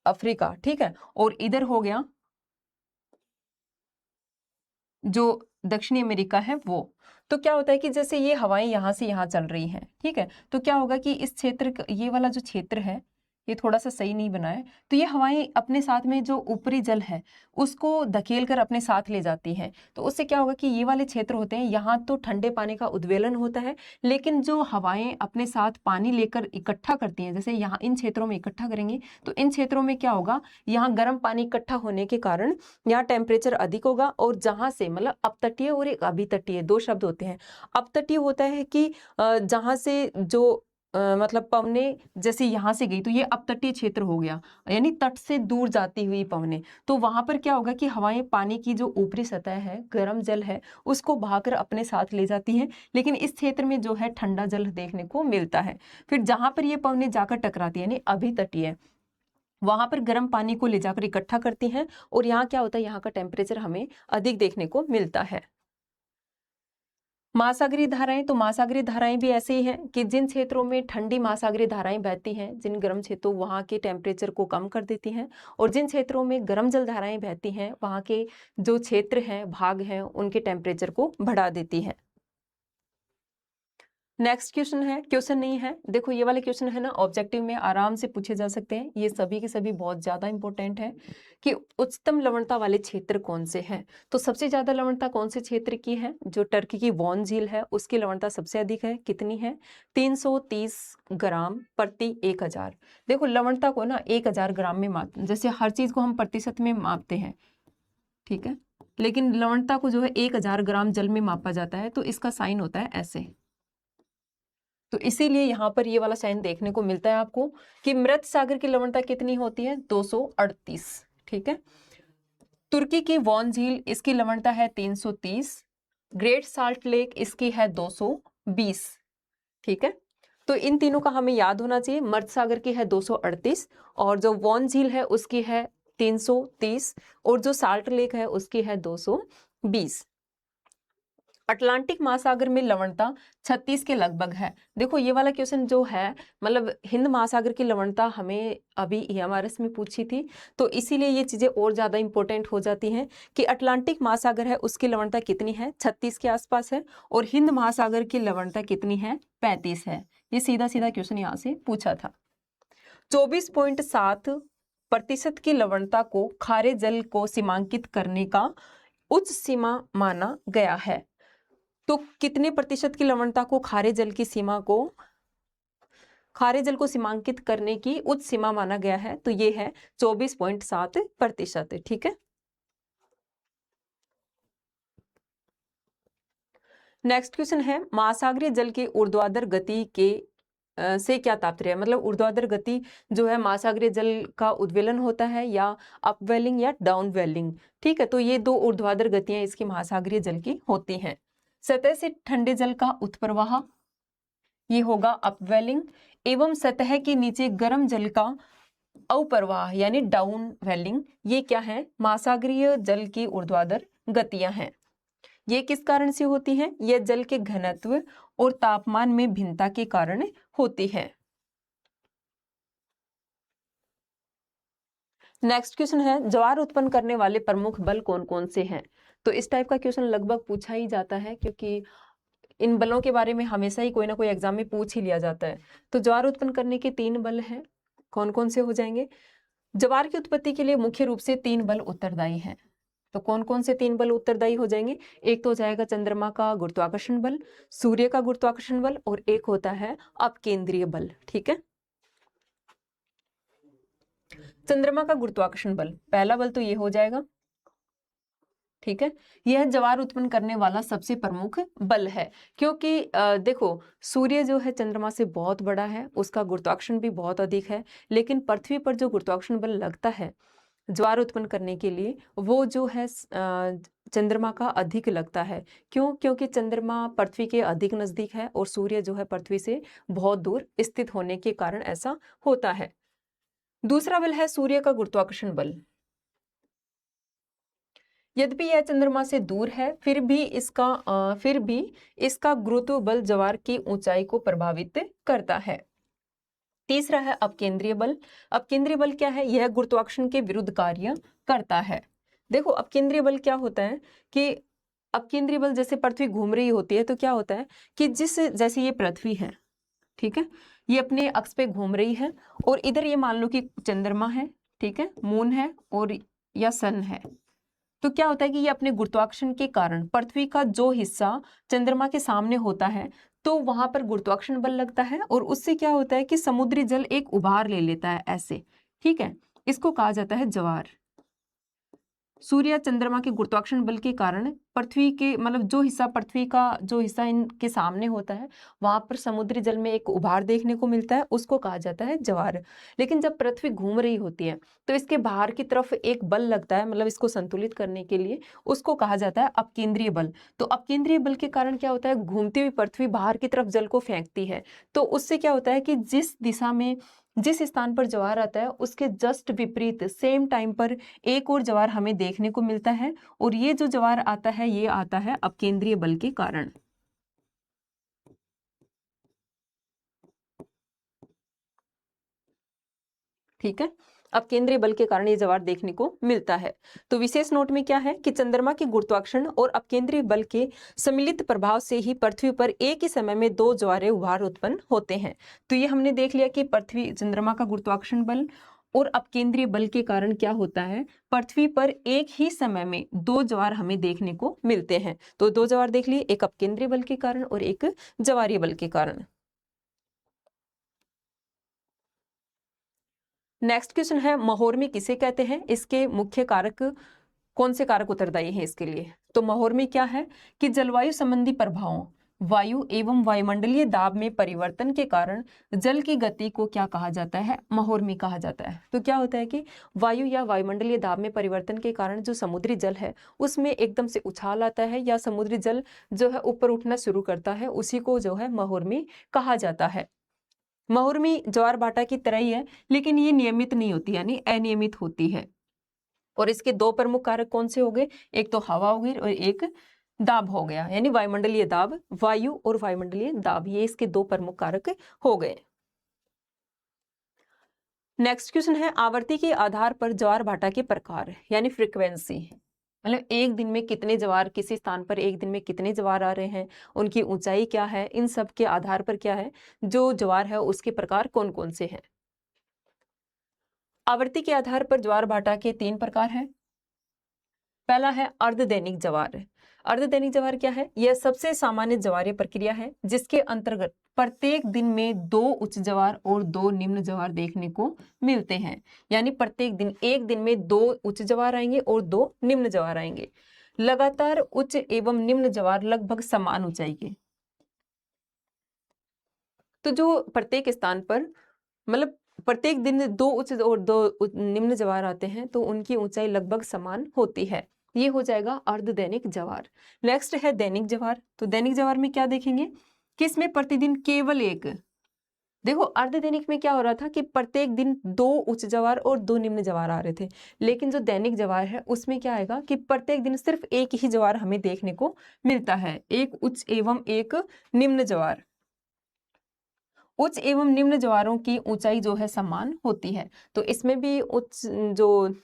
अफ्रीका, ठीक है, और इधर हो गया जो दक्षिणी अमेरिका है वो। तो क्या होता है कि जैसे ये हवाएं यहाँ से यहाँ चल रही हैं, ठीक है, तो क्या होगा कि इस क्षेत्र ये वाला जो क्षेत्र है ये थोड़ा सा सही नहीं बना है, तो ये हवाएं अपने साथ में जो ऊपरी जल है उसको धकेल कर अपने साथ ले जाती हैं। तो उससे क्या होगा कि ये वाले क्षेत्र होते हैं, यहाँ तो ठंडे पानी का उद्वेलन होता है, लेकिन जो हवाएं अपने साथ पानी लेकर इकट्ठा करती हैं, जैसे यहाँ इन क्षेत्रों में इकट्ठा करेंगे तो इन क्षेत्रों में क्या होगा, यहाँ गर्म पानी इकट्ठा होने के कारण यहाँ टेम्परेचर अधिक होगा। और जहां से मतलब अपतटीय और एक अभितटीय दो शब्द होते हैं। अपतटीय होता है कि जहां से जो मतलब पवनें जैसे यहाँ से गई तो ये अपतटीय क्षेत्र हो गया, यानी तट से दूर जाती हुई पवनें। तो वहां पर क्या होगा कि हवाएं पानी की जो ऊपरी सतह है, गर्म जल है, उसको बहाकर अपने साथ ले जाती हैं, लेकिन इस क्षेत्र में जो है ठंडा जल देखने को मिलता है। फिर जहां पर ये पवनें जाकर टकराती है यानी अभितटीय, वहां पर गर्म पानी को ले जाकर इकट्ठा करती हैं और यहाँ क्या होता है, यहाँ का टेम्परेचर हमें अधिक देखने को मिलता है। महासागरीय धाराएं, तो महासागरीय धाराएं भी ऐसे ही हैं कि जिन क्षेत्रों में ठंडी महासागरीय धाराएं बहती हैं, जिन गर्म क्षेत्रों वहां के टेम्परेचर को कम कर देती हैं, और जिन क्षेत्रों में गर्म जल धाराएं बहती हैं वहां के जो क्षेत्र हैं, भाग हैं, उनके टेम्परेचर को बढ़ा देती हैं। नेक्स्ट क्वेश्चन है, क्वेश्चन नहीं है, देखो ये वाले क्वेश्चन है ना ऑब्जेक्टिव में आराम से पूछे जा सकते हैं, ये सभी के सभी बहुत ज्यादा इंपॉर्टेंट है कि उच्चतम लवणता वाले क्षेत्र कौन से हैं। तो सबसे ज्यादा लवणता कौन से क्षेत्र की है, जो टर्की की वॉन झील है उसकी लवणता सबसे अधिक है, कितनी है, 330 ग्राम प्रति 1000। देखो लवणता को ना 1000 ग्राम में माप, जैसे हर चीज को हम प्रतिशत में मापते हैं, ठीक है, लेकिन लवणता को जो है 1000 ग्राम जल में मापा जाता है, तो इसका साइन होता है ऐसे। तो इसीलिए यहाँ पर ये वाला साइन देखने को मिलता है आपको कि मृत सागर की लवणता कितनी होती है, 238, ठीक है। तुर्की की वॉन झील, इसकी लवणता है 330, ग्रेट साल्ट लेक इसकी है 220, ठीक है। तो इन तीनों का हमें याद होना चाहिए, मृत सागर की है 238 और जो वॉन झील है उसकी है 330 और जो साल्ट लेक है उसकी है 220। अटलांटिक महासागर में लवणता 36 के लगभग है। देखो ये वाला क्वेश्चन जो है, मतलब हिंद महासागर की लवणता हमें अभी EMRS में पूछी थी, तो इसीलिए ये चीजें और ज्यादा इंपॉर्टेंट हो जाती हैं कि अटलांटिक महासागर है उसकी लवणता कितनी है, 36 के आसपास है, और हिंद महासागर की लवणता कितनी है, 35 है। ये सीधा सीधा क्वेश्चन यहाँ से पूछा था। 24.7% की लवणता को खारे जल को सीमांकित करने का उच्च सीमा माना गया है। तो कितने प्रतिशत की लवणता को खारे जल की सीमा को, खारे जल को सीमांकित करने की उच्च सीमा माना गया है, तो ये है 24.7%, ठीक है। नेक्स्ट क्वेश्चन है, महासागरीय जल के ऊर्ध्वाधर गति के से क्या तात्पर्य है, मतलब ऊर्ध्वाधर गति जो है महासागरीय जल का उद्वेलन होता है या अपवेलिंग या डाउनवेलिंग, ठीक है। तो ये दो ऊर्ध्वाधर गतियां इसकी महासागरीय जल की होती हैं। सतह से ठंडे जल का उत्प्रवाह, ये होगा अपवेलिंग, एवं सतह के नीचे गर्म जल का अवप्रवाह यानी डाउन वेलिंग, ये क्या है, महासागरीय जल की ऊर्ध्वाधर गतियां हैं। ये किस कारण से होती हैं, यह जल के घनत्व और तापमान में भिन्नता के कारण होती है। नेक्स्ट क्वेश्चन है, ज्वार उत्पन्न करने वाले प्रमुख बल कौन कौन से हैं। तो इस टाइप का क्वेश्चन लगभग पूछा ही जाता है, क्योंकि इन बलों के बारे में हमेशा ही कोई ना कोई एग्जाम में पूछ ही लिया जाता है। तो ज्वार उत्पन्न करने के 3 बल हैं, कौन कौन से हो जाएंगे। ज्वार की उत्पत्ति के लिए मुख्य रूप से 3 बल उत्तरदायी हैं। तो कौन कौन से 3 बल उत्तरदायी हो जाएंगे, एक तो हो जाएगा चंद्रमा का गुरुत्वाकर्षण बल, सूर्य का गुरुत्वाकर्षण बल, और एक होता है अपकेंद्रीय बल, ठीक है। चंद्रमा का गुरुत्वाकर्षण बल, पहला बल तो ये हो जाएगा, ठीक है। यह ज्वार उत्पन्न करने वाला सबसे प्रमुख बल है, क्योंकि देखो सूर्य जो है चंद्रमा से बहुत बड़ा है, उसका गुरुत्वाकर्षण भी बहुत अधिक है, लेकिन पृथ्वी पर जो गुरुत्वाकर्षण बल लगता है ज्वार उत्पन्न करने के लिए, वो जो है चंद्रमा का अधिक लगता है। क्यों, क्योंकि चंद्रमा पृथ्वी के अधिक नजदीक है और सूर्य जो है पृथ्वी से बहुत दूर स्थित होने के कारण ऐसा होता है। दूसरा बल है सूर्य का गुरुत्वाकर्षण बल। यद्यपि यह चंद्रमा से दूर है, फिर भी इसका गुरुत्व बल ज्वार की ऊंचाई को प्रभावित करता है। तीसरा है अपकेंद्रीय बल। अपकेंद्रीय बल क्या है? यह गुरुत्वाकर्षण के विरुद्ध कार्य करता है। देखो अपकेंद्रीय बल क्या होता है कि अपकेंद्रीय बल जैसे पृथ्वी घूम रही होती है तो क्या होता है कि जैसे ये पृथ्वी है, ठीक है, ये अपने अक्ष पे घूम रही है और इधर ये मान लो कि चंद्रमा है, ठीक है, मून है और या सन है। तो क्या होता है कि ये अपने गुरुत्वाकर्षण के कारण पृथ्वी का जो हिस्सा चंद्रमा के सामने होता है तो वहां पर गुरुत्वाकर्षण बल लगता है और उससे क्या होता है कि समुद्री जल एक उभार ले लेता है ऐसे, ठीक है, इसको कहा जाता है ज्वार। सूर्य चंद्रमा के गुरुत्वाकर्षण बल के कारण पृथ्वी के मतलब पृथ्वी का जो हिस्सा इनके सामने होता है वहां पर समुद्री जल में एक उभार देखने को मिलता है, उसको कहा जाता है ज्वार। लेकिन जब पृथ्वी घूम रही होती है तो इसके बाहर की तरफ एक बल लगता है, मतलब इसको संतुलित करने के लिए, उसको कहा जाता है अपकेंद्रीय बल। तो अपकेंद्रीय बल के कारण क्या होता है, घूमती हुई पृथ्वी बाहर की तरफ जल को फेंकती है, तो उससे क्या होता है कि जिस स्थान पर ज्वार आता है उसके जस्ट विपरीत सेम टाइम पर एक और ज्वार हमें देखने को मिलता है और ये जो ज्वार आता है ये आता है अपकेंद्रीय बल के कारण। ठीक है, अपकेंद्रीय बल के कारण ये ज्वार देखने को मिलता है। तो विशेष नोट में क्या है कि चंद्रमा के गुरुत्वाकर्षण और अपकेंद्रीय बल के सम्मिलित प्रभाव से ही पृथ्वी पर एक ही समय में दो ज्वारे उभार उत्पन्न होते हैं। तो ये हमने देख लिया कि चंद्रमा का गुरुत्वाकर्षण बल और अपकेंद्रीय बल के कारण क्या होता है, पृथ्वी पर एक ही समय में दो ज्वार हमें देखने को मिलते हैं। तो दो ज्वार देख लिए, एक अपकेंद्रीय बल के कारण और एक ज्वारीय बल के कारण। नेक्स्ट क्वेश्चन है महोर्मी किसे कहते हैं, इसके मुख्य कारक कौन से कारक उत्तरदायी हैं इसके लिए। तो महोर्मी क्या है कि जलवायु संबंधी प्रभावों, वायु एवं वायुमंडलीय दाब में परिवर्तन के कारण जल की गति को क्या कहा जाता है, महोर्मी कहा जाता है। तो क्या होता है कि वायु या वायुमंडलीय दाब में परिवर्तन के कारण जो समुद्री जल है उसमें एकदम से उछाल आता है या समुद्री जल जो है ऊपर उठना शुरू करता है, उसी को जो है महोर्मी कहा जाता है। महोर्मी ज्वार भाटा की तरह ही है लेकिन ये नियमित नहीं होती, यानी अनियमित होती है। और इसके दो प्रमुख कारक कौन से हो गए, एक तो हवा हो गई और एक दाब हो गया, यानी वायुमंडलीय दाब, वायु और वायुमंडलीय दाब, ये इसके दो प्रमुख कारक हो गए। नेक्स्ट क्वेश्चन है आवर्ती के आधार पर ज्वार भाटा के प्रकार यानी फ्रीक्वेंसी, मतलब एक दिन में कितने ज्वार, किसी स्थान पर एक दिन में कितने ज्वार आ रहे हैं, उनकी ऊंचाई क्या है, इन सब के आधार पर क्या है जो ज्वार है उसके प्रकार कौन कौन से हैं। आवर्ती के आधार पर ज्वार भाटा के तीन प्रकार हैं। पहला है अर्धदैनिक ज्वार। अर्धदैनिक ज्वार क्या है, यह सबसे सामान्य ज्वारीय प्रक्रिया है जिसके अंतर्गत प्रत्येक दिन में दो उच्च ज्वार और दो निम्न ज्वार देखने को मिलते हैं, यानी प्रत्येक दिन एक दिन में दो उच्च ज्वार आएंगे और दो निम्न ज्वार आएंगे। लगातार उच्च एवं निम्न ज्वार लगभग समान ऊंचाई के। तो जो प्रत्येक स्थान पर मतलब प्रत्येक दिन दो उच्च और दो निम्न ज्वार आते हैं तो उनकी ऊंचाई लगभग समान होती है, ये हो जाएगा अर्धदैनिक ज्वार। नेक्स्ट है दैनिक ज्वार। तो दैनिक ज्वार में क्या देखेंगे कि इसमें प्रतिदिन केवल एक, देखो अर्धदैनिक में क्या हो रहा था कि प्रत्येक दिन दो उच्च ज्वार और दो निम्न ज्वार आ रहे थे, लेकिन जो दैनिक ज्वार है उसमें क्या आएगा कि प्रत्येक दिन सिर्फ एक ही ज्वार हमें देखने को मिलता है, एक उच्च एवं एक निम्न ज्वार। उच्च एवं निम्न ज्वारों की ऊंचाई जो है समान होती है। तो इसमें भी उच्च जो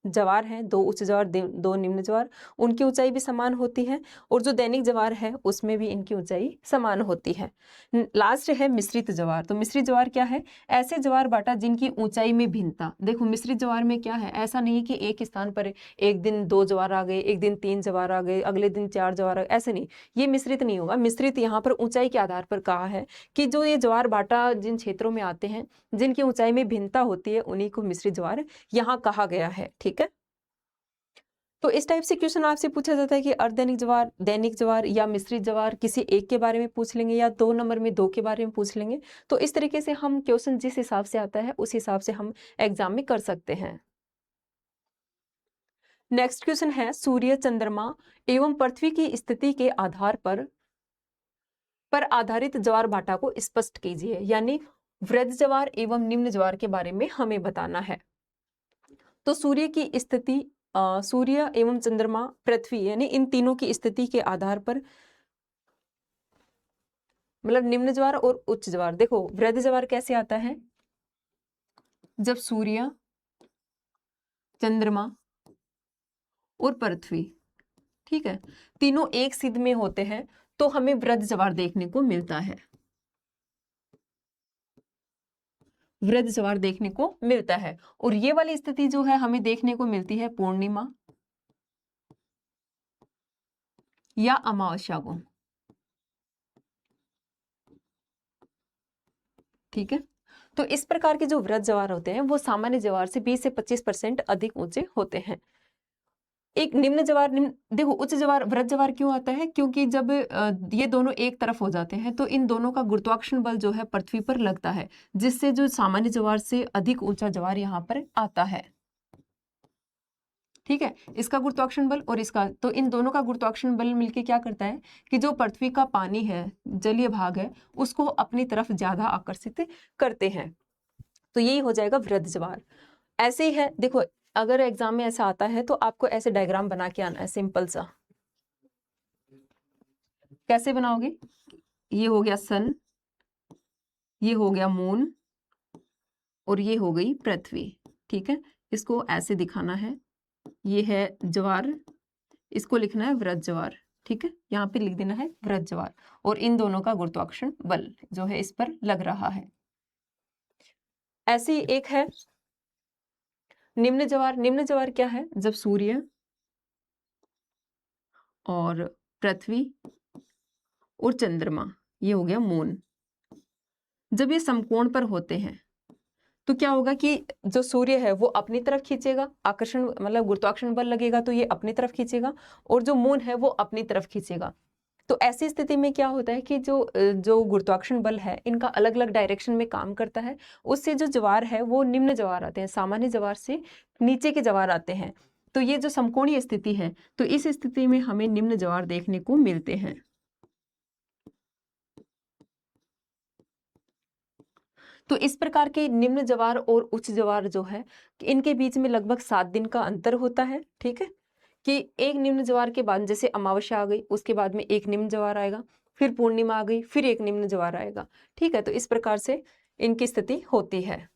ज्वार हैं, दो उच्च ज्वार दो निम्न ज्वार, उनकी ऊंचाई भी समान होती है और जो दैनिक ज्वार है उसमें भी इनकी ऊंचाई समान होती है। लास्ट है मिश्रित ज्वार। तो मिश्रित ज्वार क्या है, ऐसे ज्वार भाटा जिनकी ऊंचाई में भिन्नता। देखो मिश्रित ज्वार में क्या है, ऐसा नहीं कि एक स्थान पर एक दिन दो ज्वार आ गए, एक दिन तीन ज्वार आ गए, अगले दिन चार ज्वार आ गए, ऐसे नहीं, ये मिश्रित नहीं होगा। मिश्रित यहाँ पर ऊंचाई के आधार पर कहा है कि जो ये ज्वार भाटा जिन क्षेत्रों में आते हैं जिनकी ऊंचाई में भिन्नता होती है उन्हीं को मिश्रित ज्वार यहाँ कहा गया है। ठीक है, तो इस टाइप से क्वेश्चन आपसे पूछा जाता है कि अर्धदैनिक ज्वार, दैनिक ज्वार या मिश्रित ज्वार, किसी एक के बारे में पूछ लेंगे या दो नंबर में दो के बारे में पूछ लेंगे। तो इस तरीके से हम क्वेश्चन जिस हिसाब से आता है उस हिसाब से हम एग्जाम में कर सकते हैं। नेक्स्ट क्वेश्चन है सूर्य, चंद्रमा एवं पृथ्वी की स्थिति के आधार पर आधारित ज्वार भाटा को स्पष्ट कीजिए, यानी वृद्ध ज्वार एवं निम्न ज्वार के बारे में हमें बताना है। तो सूर्य की स्थिति, सूर्य एवं चंद्रमा, पृथ्वी, यानी इन तीनों की स्थिति के आधार पर, मतलब निम्न ज्वार और उच्च ज्वार। देखो वृद्ध ज्वार कैसे आता है, जब सूर्य, चंद्रमा और पृथ्वी, ठीक है, तीनों एक सिध में होते हैं तो हमें वृद्ध ज्वार देखने को मिलता है, वृद्ध ज्वार देखने को मिलता है। और ये वाली स्थिति जो है हमें देखने को मिलती है पूर्णिमा या अमावस्या को, ठीक है। तो इस प्रकार के जो वृद्ध ज्वार होते हैं वो सामान्य ज्वार से 20 से 25% अधिक ऊंचे होते हैं। एक निम्न ज्वार, देखो उच्च ज्वार, वृद्ध ज्वार क्यों आता है, क्योंकि जब ये दोनों एक तरफ हो जाते हैं तो इन दोनों का गुरुत्वाकर्षण बल जो है पृथ्वी पर लगता है, जिससे जो सामान्य ज्वार से अधिक ऊंचा ज्वार यहाँ पर आता है, ठीक है। इसका गुरुत्वाकर्षण बल और इसका, तो इन दोनों का गुरुत्वाकर्षण बल मिलके क्या करता है कि जो पृथ्वी का पानी है, जलीय भाग है, उसको अपनी तरफ ज्यादा आकर्षित करते हैं। तो यही हो जाएगा वृद्ध ज्वार। ऐसे ही है, देखो अगर एग्जाम में ऐसा आता है तो आपको ऐसे डायग्राम बना के आना है, सिंपल सा। कैसे बनाओगे, ये हो गया सन, ये हो गया मून और ये हो गई पृथ्वी, ठीक है। इसको ऐसे दिखाना है, ये है ज्वार, इसको लिखना है वृद्ध ज्वार, ठीक है। यहाँ पे लिख देना है वृद्ध ज्वार, और इन दोनों का गुरुत्वाकर्षण बल जो है इस पर लग रहा है। ऐसी एक है निम्न ज्वार। निम्न ज्वार क्या है, जब सूर्य और पृथ्वी और चंद्रमा, ये हो गया मून, जब ये समकोण पर होते हैं तो क्या होगा कि जो सूर्य है वो अपनी तरफ खींचेगा, आकर्षण मतलब गुरुत्वाकर्षण बल लगेगा तो ये अपनी तरफ खींचेगा, और जो मून है वो अपनी तरफ खींचेगा। तो ऐसी स्थिति में क्या होता है कि जो गुरुत्वाकर्षण बल है इनका अलग अलग डायरेक्शन में काम करता है, उससे जो ज्वार है वो निम्न ज्वार आते हैं, सामान्य ज्वार से नीचे के ज्वार आते हैं। तो ये जो समकोणीय स्थिति है, तो इस स्थिति में हमें निम्न ज्वार देखने को मिलते हैं। तो इस प्रकार के निम्न ज्वार और उच्च ज्वार जो है इनके बीच में लगभग 7 दिन का अंतर होता है, ठीक है। कि एक निम्न ज्वार के बाद, जैसे अमावस्या आ गई उसके बाद में एक निम्न ज्वार आएगा, फिर पूर्णिमा आ गई, फिर एक निम्न ज्वार आएगा, ठीक है। तो इस प्रकार से इनकी स्थिति होती है।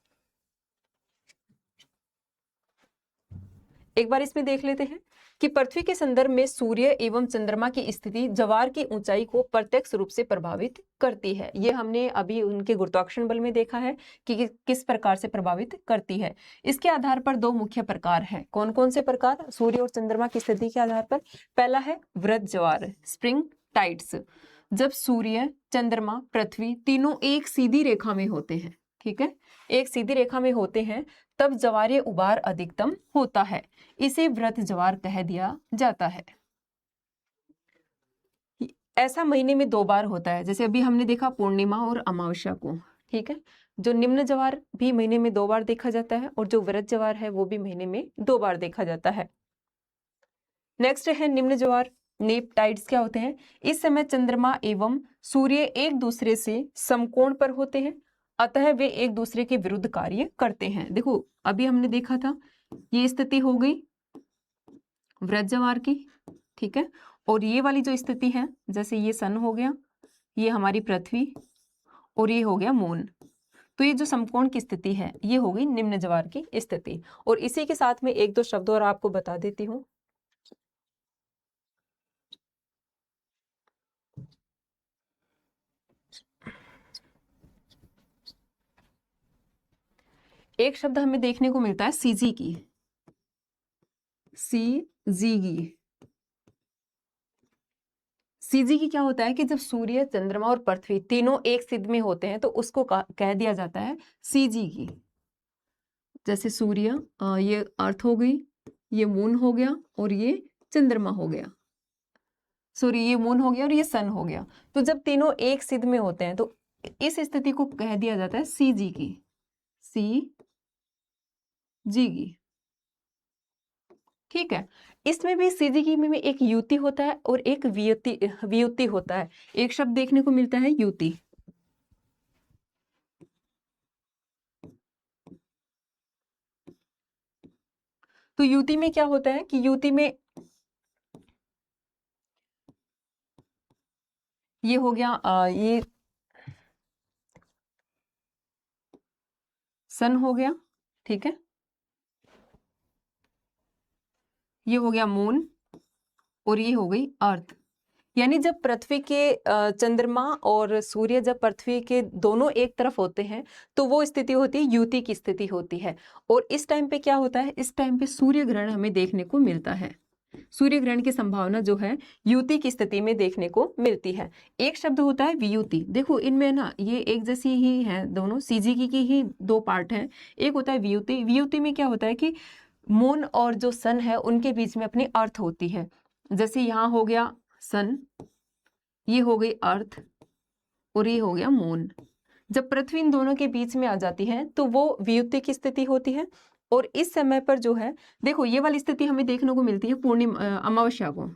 एक बार इसमें देख लेते हैं कि पृथ्वी के संदर्भ में सूर्य एवं चंद्रमा की स्थिति ज्वार की ऊंचाई को प्रत्यक्ष रूप से प्रभावित करती है। ये हमने अभी उनके गुरुत्वाकर्षण बल में देखा है कि किस प्रकार से प्रभावित करती है। इसके आधार पर दो मुख्य प्रकार हैं। कौन कौन से प्रकार, सूर्य और चंद्रमा की स्थिति के आधार पर? पहला है वृद्ध ज्वार, स्प्रिंग टाइड्स, जब सूर्य, चंद्रमा, पृथ्वी तीनों एक सीधी रेखा में होते हैं, ठीक है, एक सीधी रेखा में होते हैं, तब ज्वारीय उभार अधिकतम होता है। इसे वृद्ध ज्वार कह दिया जाता है। ऐसा महीने में 2 बार होता है, जैसे अभी हमने देखा पूर्णिमा और अमावस्या को, ठीक है। जो निम्न ज्वार भी महीने में 2 बार देखा जाता है, और जो वृद्ध ज्वार है वो भी महीने में 2 बार देखा जाता है। नेक्स्ट है निम्न ज्वार, नेप टाइड्स क्या होते हैं? इस समय चंद्रमा एवं सूर्य एक दूसरे से समकोण पर होते हैं, अतः वे एक दूसरे के विरुद्ध कार्य करते हैं। देखो अभी हमने देखा था, ये स्थिति हो गई वृद्ध ज्वार की, ठीक है। और ये वाली जो स्थिति है, जैसे ये सन हो गया, ये हमारी पृथ्वी, और ये हो गया मून, तो ये जो समकोण की स्थिति है ये हो गई निम्न ज्वार की स्थिति। और इसी के साथ में एक दो शब्द और आपको बता देती हूँ। एक शब्द हमें देखने को मिलता है सीजी की, सीजी की क्या होता है कि जब सूर्य, चंद्रमा और पृथ्वी तीनों एक सिध में होते हैं तो उसको कह दिया जाता है सीजी की। जैसे सूर्य, ये अर्थ हो गई, ये मून हो गया, और ये चंद्रमा हो गया, सॉरी ये मून हो गया और ये सन हो गया। तो जब तीनों एक सिध में होते हैं तो इस स्थिति को कह दिया जाता है सीजी की, सीजी की, ठीक है। इसमें भी सीजी में एक युति होता है और एक वियुति होता है। एक शब्द देखने को मिलता है युति, तो युति में क्या होता है कि युति में ये हो गया ये सन हो गया, ठीक है, ये हो गया मून और ये हो गई अर्थ। यानी जब पृथ्वी के चंद्रमा और सूर्य जब पृथ्वी के दोनों एक तरफ होते हैं तो वो स्थिति होती है युति की स्थिति होती है। और इस टाइम पे क्या होता है, इस टाइम पे सूर्य ग्रहण हमें देखने को मिलता है। सूर्य ग्रहण की संभावना जो है युति की स्थिति में देखने को मिलती है। एक शब्द होता है वियुति। देखो इनमें ना ये एक जैसी ही है, दोनों सीजीकी की ही दो पार्ट हैं। एक होता है वियुति। वियुति में क्या होता है कि मून और जो सन है उनके बीच में अपनी अर्थ होती है। जैसे यहाँ हो गया सन, ये हो गई अर्थ और ये हो गया मून। जब पृथ्वी इन दोनों के बीच में आ जाती है तो वो वियुति की स्थिति होती है। और इस समय पर जो है, देखो ये वाली स्थिति हमें देखने को मिलती है पूर्णिमा अमावस्या को,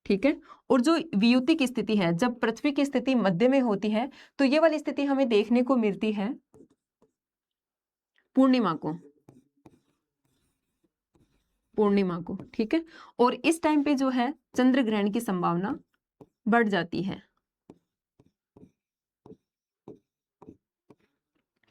ठीक है। और जो वियुति की स्थिति है, जब पृथ्वी की स्थिति मध्य में होती है तो ये वाली स्थिति हमें देखने को मिलती है पूर्णिमा को, पूर्णिमा को, ठीक है। और इस टाइम पे जो है चंद्र ग्रहण की संभावना बढ़ जाती है,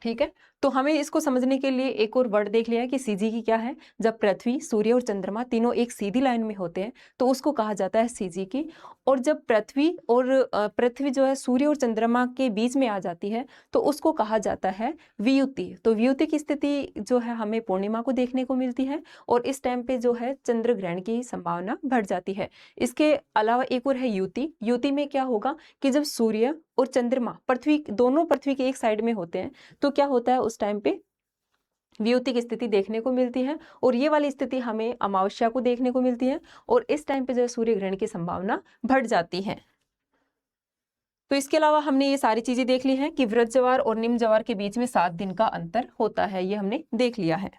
ठीक है। तो हमें इसको समझने के लिए एक और वर्ड देख लिया है कि सीजी की क्या है। जब पृथ्वी, सूर्य और चंद्रमा तीनों एक सीधी लाइन में होते हैं तो उसको कहा जाता है सीजी की। और जब पृथ्वी जो है सूर्य और चंद्रमा के बीच में आ जाती है तो उसको कहा जाता है वियुति। तो वियुति की स्थिति जो है हमें पूर्णिमा को देखने को मिलती है और इस टाइम पे जो है चंद्र ग्रहण की संभावना बढ़ जाती है। इसके अलावा एक और है युति। युति में क्या होगा कि जब सूर्य और चंद्रमा दोनों पृथ्वी के एक साइड में होते हैं तो क्या होता है, उस टाइम पे वियुति की स्थिति देखने को मिलती है। और ये वाली स्थिति हमें अमावस्या को देखने को मिलती है और इस टाइम पे जो है सूर्य ग्रहण की संभावना बढ़ जाती है। तो इसके अलावा हमने ये सारी चीजें देख ली हैं कि वृश्चिक ज्वार और निम्न ज्वार के बीच में 7 दिन का अंतर होता है, ये हमने देख लिया है।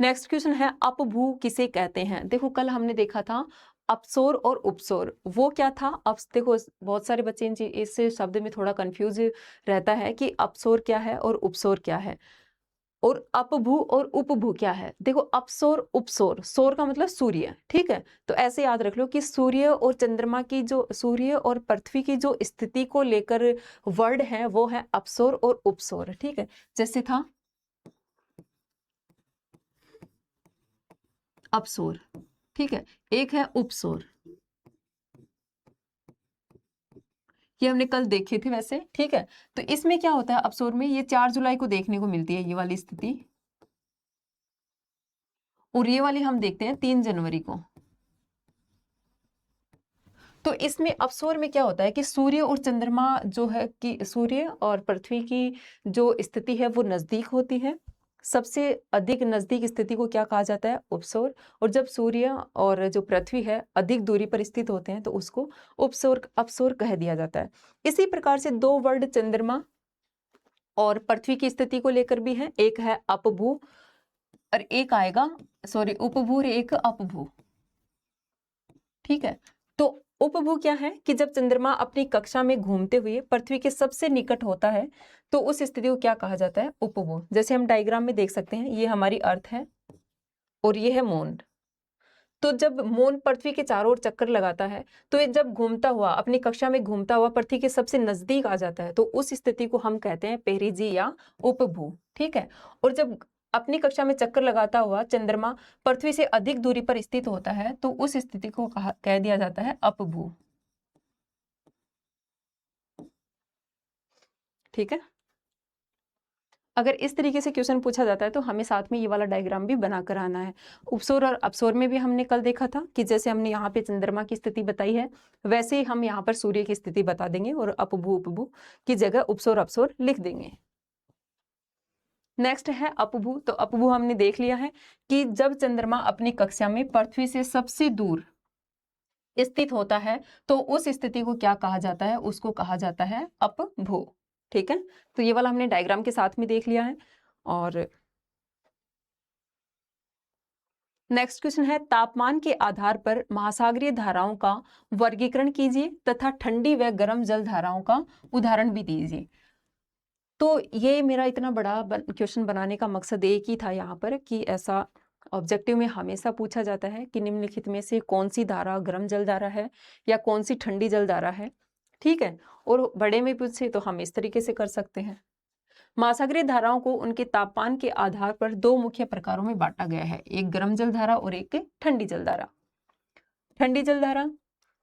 नेक्स्ट क्वेश्चन है अपभू किसे कहते हैं। देखो कल हमने देखा था अपसोर और उपसोर, वो क्या था। अब देखो बहुत सारे बच्चे इस शब्द में थोड़ा कंफ्यूज रहता है कि अपसोर क्या है और उपसोर क्या है और अपभू और उपभू क्या है। देखो अपसोर उपसोर, सौर का मतलब सूर्य, ठीक है। तो ऐसे याद रख लो कि सूर्य और चंद्रमा की जो, सूर्य और पृथ्वी की जो स्थिति को लेकर वर्ड है वो है अपसोर और उपसोर, ठीक है। जैसे था अपसोर, ठीक है, एक है उपसोर, ये हमने कल देखे थे वैसे, ठीक है। तो इसमें क्या होता है अपसोर में, ये 4 जुलाई को देखने को मिलती है ये वाली स्थिति, और ये वाली हम देखते हैं 3 जनवरी को। तो इसमें अपसोर में क्या होता है कि सूर्य और चंद्रमा जो है कि सूर्य और पृथ्वी की जो स्थिति है वो नजदीक होती है। सबसे अधिक नजदीक स्थिति को क्या कहा जाता है, उपसौर। और जब सूर्य और जो पृथ्वी है अधिक दूरी पर स्थित होते हैं तो उसको उपसौर अपसौर कह दिया जाता है। इसी प्रकार से 2 वर्ड चंद्रमा और पृथ्वी की स्थिति को लेकर भी है, एक है अपभू और एक आएगा उपभू और एक अपभू, ठीक है। तो उपभू क्या है कि जब चंद्रमा अपनी कक्षा में घूमते हुए पृथ्वी के सबसे निकट होता है तो उस स्थिति को क्या कहा जाता है, उपभू। जैसे हम डायग्राम में देख सकते हैं, ये हमारी अर्थ है और ये है मून। तो जब मून पृथ्वी के चारों ओर चक्कर लगाता है तो ये जब घूमता हुआ अपनी कक्षा में घूमता हुआ पृथ्वी के सबसे नजदीक आ जाता है तो उस स्थिति को हम कहते हैं पेरिजी या उपभू, ठीक है। और जब अपनी कक्षा में चक्कर लगाता हुआ चंद्रमा पृथ्वी से अधिक दूरी पर स्थित होता है तो उस स्थिति को कह दिया जाता है अपभू, ठीक है। अगर इस तरीके से क्वेश्चन पूछा जाता है तो हमें साथ में ये वाला डायग्राम भी बनाकर आना है। उपसौर और अपसौर में भी हमने कल देखा था कि जैसे हमने यहाँ पे चंद्रमा की स्थिति बताई है वैसे ही हम यहाँ पर सूर्य की स्थिति बता देंगे और अपभू उपभू की जगह उपसौर अपसौर लिख देंगे। नेक्स्ट है अपभू। तो अपभू हमने देख लिया है कि जब चंद्रमा अपनी कक्षा में पृथ्वी से सबसे दूर स्थित होता है तो उस स्थिति को क्या कहा जाता है, उसको कहा जाता है अपभू, ठीक है। तो ये वाला हमने डायग्राम के साथ में देख लिया है। और नेक्स्ट क्वेश्चन है तापमान के आधार पर महासागरीय धाराओं का वर्गीकरण कीजिए तथा ठंडी व गर्म जल धाराओं का उदाहरण भी दीजिए। तो ये मेरा इतना बड़ा क्वेश्चन बनाने का मकसद एक ही था यहाँ पर कि ऐसा ऑब्जेक्टिव में हमेशा पूछा जाता है कि निम्नलिखित में से कौन सी धारा गर्म जल धारा है या कौन सी ठंडी जल धारा है, ठीक है। और बड़े में पूछे तो हम इस तरीके से कर सकते हैं। महासागरीय धाराओं को उनके तापमान के आधार पर दो मुख्य प्रकारों में बांटा गया है, एक गर्म जल धारा और एक ठंडी जल धारा। ठंडी जल धारा,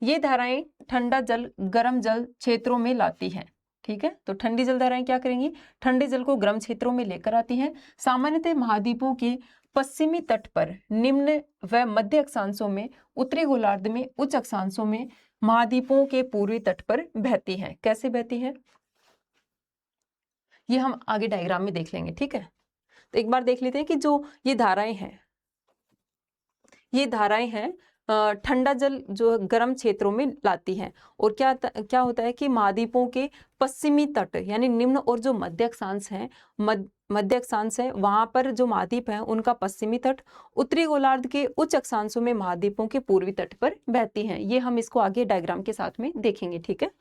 ये धाराएं ठंडा जल गर्म जल क्षेत्रों में लाती हैं, ठीक है। तो ठंडी जल धाराएं क्या करेंगी, ठंडे जल को गर्म क्षेत्रों में लेकर आती हैं। सामान्यतः महाद्वीपों के पश्चिमी तट पर निम्न व मध्य अक्षांशों में, उत्तरी गोलार्ध में उच्च अक्षांशों में, महाद्वीपों के पूर्वी तट पर बहती हैं। कैसे बहती हैं ये हम आगे डायग्राम में देख लेंगे, ठीक है। तो एक बार देख लेते हैं कि जो ये धाराएं हैं, ये धाराएं हैं ठंडा जल जो गर्म क्षेत्रों में लाती हैं। और क्या होता है कि महाद्वीपों के पश्चिमी तट यानी निम्न और जो मध्य अक्षांश है, मध्य अक्षांश है, वहां पर जो महाद्वीप है उनका पश्चिमी तट, उत्तरी गोलार्ध के उच्च अक्षांशों में महाद्वीपों के पूर्वी तट पर बहती हैं। ये हम इसको आगे डायग्राम के साथ में देखेंगे, ठीक है।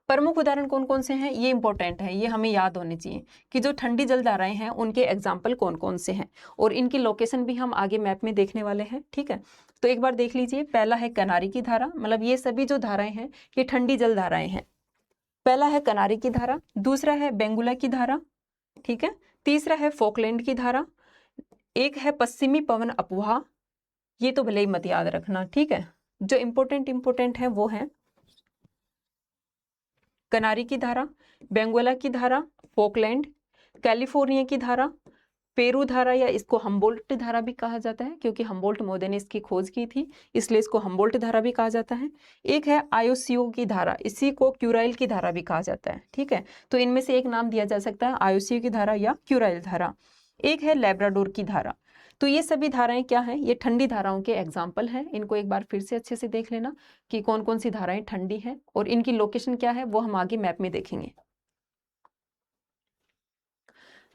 प्रमुख उदाहरण कौन कौन से हैं ये इंपॉर्टेंट है, ये हमें याद होने चाहिए कि जो ठंडी जल धाराएं हैं उनके एग्जाम्पल कौन कौन से हैं और इनकी लोकेशन भी हम आगे मैप में देखने वाले हैं, ठीक है। तो एक बार देख लीजिए, पहला है कनारी की धारा, मतलब ये सभी जो धाराएं हैं ये ठंडी जल धाराएं हैं। पहला है कनारी की धारा, दूसरा है बेंगुला की धारा, ठीक है, तीसरा है फोकलैंड की धारा, एक है पश्चिमी पवन अपवाह, ये तो भले ही मत याद रखना, ठीक है। जो इंपॉर्टेंट है वो है कनारी की धारा, बेंगुला की धारा, फोकलैंड, कैलिफोर्निया की धारा, पेरू धारा या इसको हम्बोल्ट धारा भी कहा जाता है क्योंकि हम्बोल्ट मोदे ने इसकी खोज की थी, इसलिए इसको हम्बोल्ट धारा भी कहा जाता है। एक है आयोसीओ की धारा, इसी को क्यूराइल की धारा भी कहा जाता है, ठीक है। तो इनमें से एक नाम दिया जा सकता है आयोसीओ की धारा या क्यूराइल धारा। एक है लेब्राडोर की धारा। तो ये सभी धाराएं क्या हैं, ये ठंडी धाराओं के एग्जाम्पल हैं। इनको एक बार फिर से अच्छे से देख लेना कि कौन कौन सी धाराएं ठंडी हैं और इनकी लोकेशन क्या है वो हम आगे मैप में देखेंगे।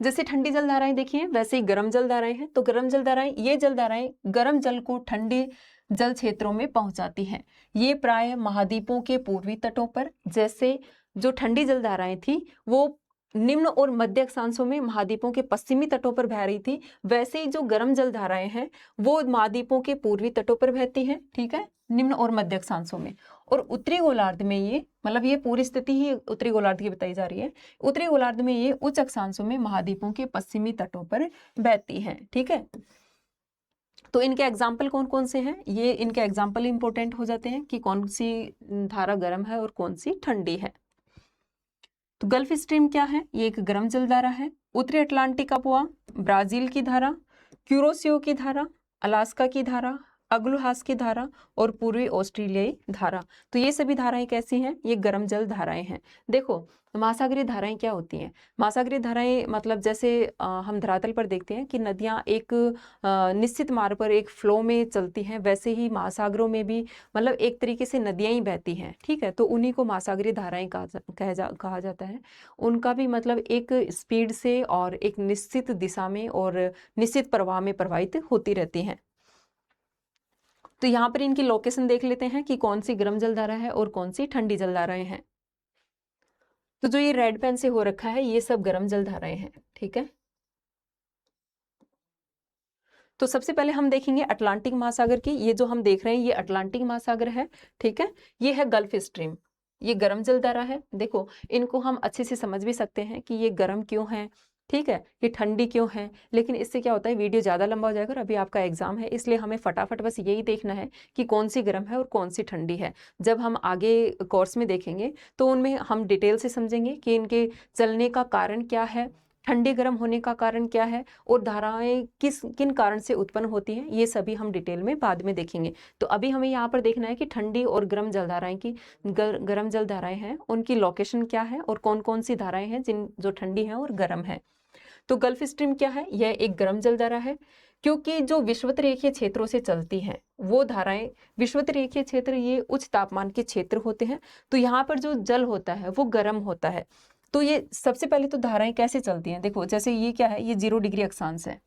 जैसे ठंडी जल धाराएं देखिए वैसे ही गर्म जल धाराएं हैं। तो गर्म जल धाराएं, ये जल धाराएं गर्म जल को ठंडे जल क्षेत्रों में पहुंचाती हैं। ये प्राय महाद्वीपों के पूर्वी तटों पर, जैसे जो ठंडी जल धाराएं थी वो निम्न और मध्य अक्षांशों में महाद्वीपों के पश्चिमी तटों पर बह रही थी, वैसे ही जो गर्म जल धाराएं हैं वो महाद्वीपों के पूर्वी तटों पर बहती हैं, ठीक है, निम्न और मध्य अक्षांशों में। और उत्तरी गोलार्ध में ये, मतलब ये पूरी स्थिति ही उत्तरी गोलार्ध की बताई जा रही है, उत्तरी गोलार्ध में ये उच्च अक्षांशों में महाद्वीपों के पश्चिमी तटों पर बहती हैं, ठीक है। तो इनके एग्जाम्पल कौन कौन से हैं, ये इनके एग्जाम्पल इंपॉर्टेंट हो जाते हैं कि कौन सी धारा गर्म है और कौन सी ठंडी है। तो गल्फ स्ट्रीम क्या है, ये एक गर्म जल धारा है। उत्तरी अटलांटिक अपवाह, ब्राजील की धारा, क्यूरोसियो की धारा, अलास्का की धारा, अग्लुहास की धारा और पूर्वी ऑस्ट्रेलियाई धारा। तो ये सभी धाराएं कैसी हैं, ये गर्म जल धाराएं हैं। देखो महासागरीय धाराएं क्या होती हैं, महासागरीय धाराएं मतलब जैसे हम धरातल पर देखते हैं कि नदियां एक निश्चित मार्ग पर एक फ्लो में चलती हैं, वैसे ही महासागरों में भी मतलब एक तरीके से नदियां ही बहती हैं, ठीक है। तो उन्हीं को महासागरीय धाराएं कहा जाता है। उनका भी मतलब एक स्पीड से और एक निश्चित दिशा में और निश्चित प्रवाह में प्रवाहित होती रहती हैं। तो यहाँ पर इनकी लोकेशन देख लेते हैं कि कौन सी गर्म जल धारा है और कौन सी ठंडी जल धाराएं हैं। तो जो ये रेड पेन से हो रखा है ये सब गर्म जल धाराएं हैं, ठीक है। तो सबसे पहले हम देखेंगे अटलांटिक महासागर की। ये जो हम देख रहे हैं ये अटलांटिक महासागर है, ठीक है। ये है गल्फ स्ट्रीम, ये गर्म जल धारा है। देखो इनको हम अच्छे से समझ भी सकते हैं कि ये गर्म क्यों है, ठीक है, ये ठंडी क्यों है। लेकिन इससे क्या होता है वीडियो ज़्यादा लंबा हो जाएगा और अभी आपका एग्जाम है, इसलिए हमें फटाफट बस यही देखना है कि कौन सी गर्म है और कौन सी ठंडी है। जब हम आगे कोर्स में देखेंगे तो उनमें हम डिटेल से समझेंगे कि इनके चलने का कारण क्या है, ठंडी गर्म होने का कारण क्या है और धाराएं किन कारण से उत्पन्न होती हैं, ये सभी हम डिटेल में बाद में देखेंगे। तो अभी हमें यहाँ पर देखना है कि ठंडी और गर्म जलधाराएं की गर्म जलधाराएं हैं उनकी लोकेशन क्या है और कौन कौन सी धाराएं हैं जो ठंडी हैं और गर्म है। तो गल्फ स्ट्रीम क्या है, यह एक गर्म जलधारा है क्योंकि जो विषुवतरेखीय क्षेत्रों से चलती हैं वो धाराएं, विषुवतरेखीय क्षेत्र ये उच्च तापमान के क्षेत्र होते हैं, तो यहाँ पर जो जल होता है वो गर्म होता है। तो ये सबसे पहले तो धाराएं कैसे चलती हैं, देखो जैसे ये क्या है, ये 0 डिग्री अक्षांश है,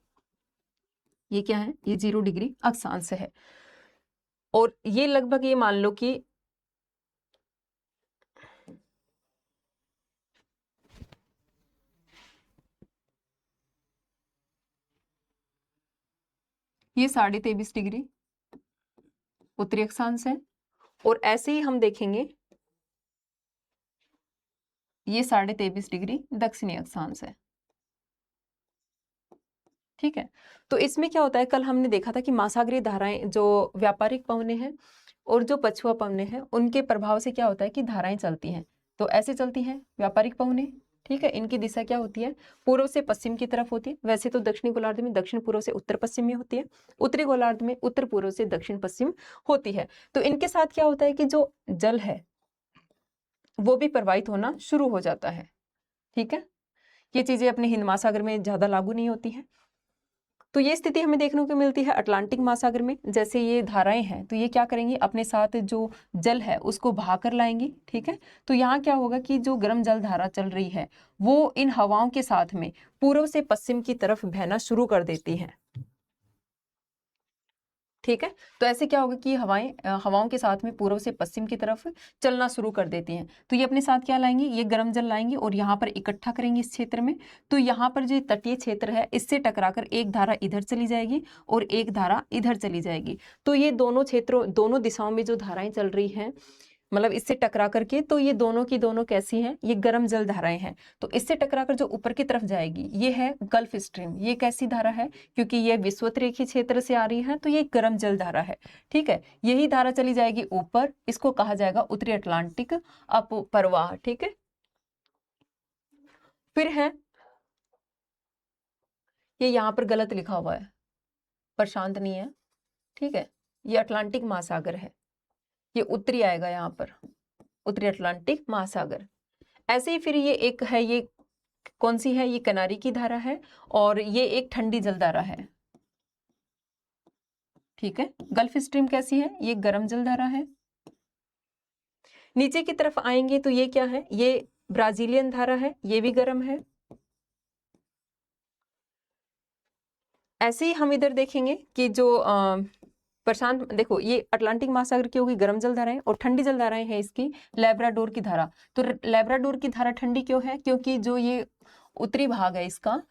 ये क्या है, ये 0 डिग्री अक्षांश है। और ये लगभग ये मान लो कि ये 23.5 डिग्री उत्तरी अक्षांश है, और ऐसे ही हम देखेंगे ये 23.5 डिग्री दक्षिणी अक्षांश है। ठीक है, तो इसमें क्या होता है, कल हमने देखा था कि महासागरीय धाराएं जो व्यापारिक पवनें हैं और जो पछुआ पवनें हैं उनके प्रभाव से क्या होता है कि धाराएं चलती हैं। तो ऐसे चलती हैं व्यापारिक पवनें। ठीक है, इनकी दिशा क्या होती है, पूर्व से पश्चिम की तरफ होती है। वैसे तो दक्षिणी गोलार्ध में दक्षिण पूर्व से उत्तर पश्चिम में होती है, उत्तरी गोलार्ध में उत्तर पूर्व से दक्षिण पश्चिम होती है। तो इनके साथ क्या होता है कि जो जल है वो भी प्रवाहित होना शुरू हो जाता है। ठीक है, ये चीजें अपने हिंद महासागर में ज्यादा लागू नहीं होती हैं। तो ये स्थिति हमें देखने को मिलती है अटलांटिक महासागर में। जैसे ये धाराएं हैं तो ये क्या करेंगी, अपने साथ जो जल है उसको बहा कर लाएंगी। ठीक है, तो यहाँ क्या होगा कि जो गर्म जल धारा चल रही है वो इन हवाओं के साथ में पूर्व से पश्चिम की तरफ बहना शुरू कर देती है। ठीक है, तो ऐसे क्या होगा कि हवाओं के साथ में पूर्व से पश्चिम की तरफ चलना शुरू कर देती हैं। तो ये अपने साथ क्या लाएंगी, ये गर्म जल लाएंगी और यहाँ पर इकट्ठा करेंगी इस क्षेत्र में। तो यहाँ पर जो तटीय क्षेत्र है इससे टकराकर एक धारा इधर चली जाएगी और एक धारा इधर चली जाएगी। तो ये दोनों क्षेत्रों, दोनों दिशाओं में जो धाराएं चल रही हैं, मतलब इससे टकरा करके, तो ये दोनों की दोनों कैसी हैं, ये गर्म जल धाराएं हैं। तो इससे टकराकर जो ऊपर की तरफ जाएगी ये है गल्फ स्ट्रीम। ये कैसी धारा है, क्योंकि ये विषुवतरेखीय क्षेत्र से आ रही है तो ये गर्म जल धारा है। ठीक है, यही धारा चली जाएगी ऊपर, इसको कहा जाएगा उत्तरी अटलांटिक अपप्रवाह। ठीक है, फिर है ये यहाँ पर गलत लिखा हुआ है, प्रशांत नहीं है। ठीक है, ये अटलांटिक महासागर है, ये उत्तरी आएगा यहाँ पर, उत्तरी अटलांटिक महासागर। ऐसे ही फिर ये एक है, ये कौन सी है, ये किनारी की धारा है और ये एक ठंडी जल धारा है। ठीक है, गल्फ स्ट्रीम कैसी है, ये गर्म जल धारा है। नीचे की तरफ आएंगे तो ये क्या है, ये ब्राजीलियन धारा है, ये भी गर्म है। ऐसे ही हम इधर देखेंगे कि जो प्रशांत, देखो ये अटलांटिक महासागर की होगी गर्म जल धाराएं, और ठंडी जल धाराएं है इसकी लैब्राडोर की धारा। तो लैब्राडोर की धारा ठंडी क्यों है, क्योंकि जो ये उत्तरी भाग है इसका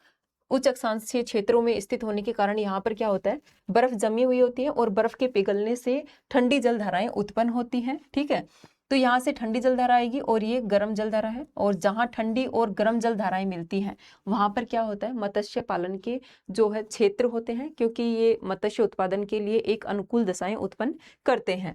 उच्च अक्षांशीय क्षेत्रों में स्थित होने के कारण यहाँ पर क्या होता है, बर्फ जमी हुई होती है और बर्फ के पिघलने से ठंडी जल धाराएं उत्पन्न होती हैं। ठीक है, तो यहाँ से ठंडी जल धारा आएगी और ये गर्म जल धारा है, और जहाँ ठंडी और गर्म जल धाराएं मिलती हैं वहां पर क्या होता है, मत्स्य पालन के जो है क्षेत्र होते हैं, क्योंकि ये मत्स्य उत्पादन के लिए एक अनुकूल दशाएं उत्पन्न करते हैं।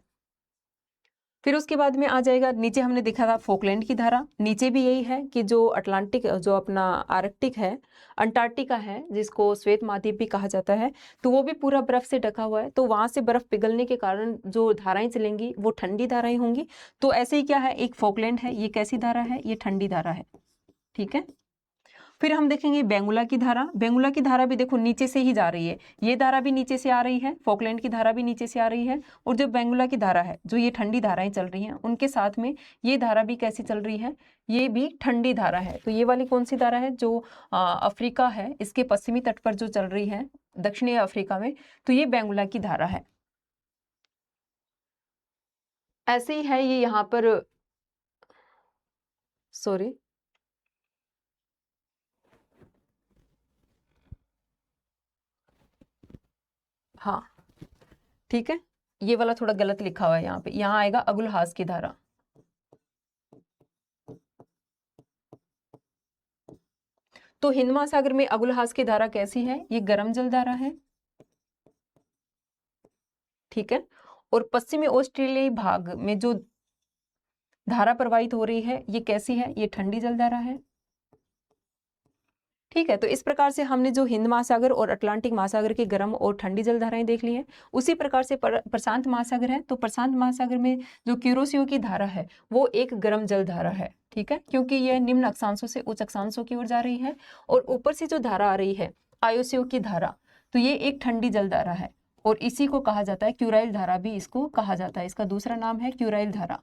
फिर उसके बाद में आ जाएगा, नीचे हमने देखा था फोकलैंड की धारा। नीचे भी यही है कि जो अटलांटिक, जो अपना आर्कटिक है, अंटार्कटिका है जिसको श्वेत महाद्वीप भी कहा जाता है, तो वो भी पूरा बर्फ से ढका हुआ है। तो वहां से बर्फ पिघलने के कारण जो धाराएं चलेंगी वो ठंडी धाराएं होंगी। तो ऐसे ही क्या है, एक फोकलैंड है, ये कैसी धारा है, ये ठंडी धारा है। ठीक है, फिर हम देखेंगे बेंगुला की धारा। बेंगुला की धारा भी देखो नीचे से ही जा रही है, ये धारा भी नीचे से आ रही है, फोकलैंड की धारा भी नीचे से आ रही है, और जो बेंगुला की धारा है, जो ये ठंडी धाराएं चल रही हैं उनके साथ में ये धारा भी कैसी चल रही है, ये भी ठंडी धारा है। तो ये वाली कौन सी धारा है, जो अफ्रीका है इसके पश्चिमी तट पर जो चल रही है, दक्षिणी अफ्रीका में, तो ये बेंगुला की धारा है। ऐसे ही है ये यहाँ पर, सॉरी, हाँ ठीक है, ये वाला थोड़ा गलत लिखा हुआ है यहाँ पे, यहाँ आएगा अगुलहास की धारा। तो हिंद महासागर में अगुलहास की धारा कैसी है, ये गर्म जल धारा है। ठीक है, और पश्चिमी ऑस्ट्रेलियाई भाग में जो धारा प्रवाहित हो रही है ये कैसी है, ये ठंडी जल धारा है। ठीक है, तो इस प्रकार से हमने जो हिंद महासागर और अटलांटिक महासागर की गर्म और ठंडी जल धाराएं देख ली हैं। उसी प्रकार से प्रशांत महासागर है, तो प्रशांत महासागर में जो क्यूरोसियो की धारा है वो एक गर्म जल धारा है। ठीक है, क्योंकि यह निम्न अक्षांशों से उच्च अक्षांशों की ओर जा रही है, और ऊपर से जो धारा आ रही है आयोसियो की धारा, तो ये एक ठंडी जल धारा है, और इसी को कहा जाता है क्यूराइल धारा भी इसको कहा जाता है, इसका दूसरा नाम है क्यूराइल धारा।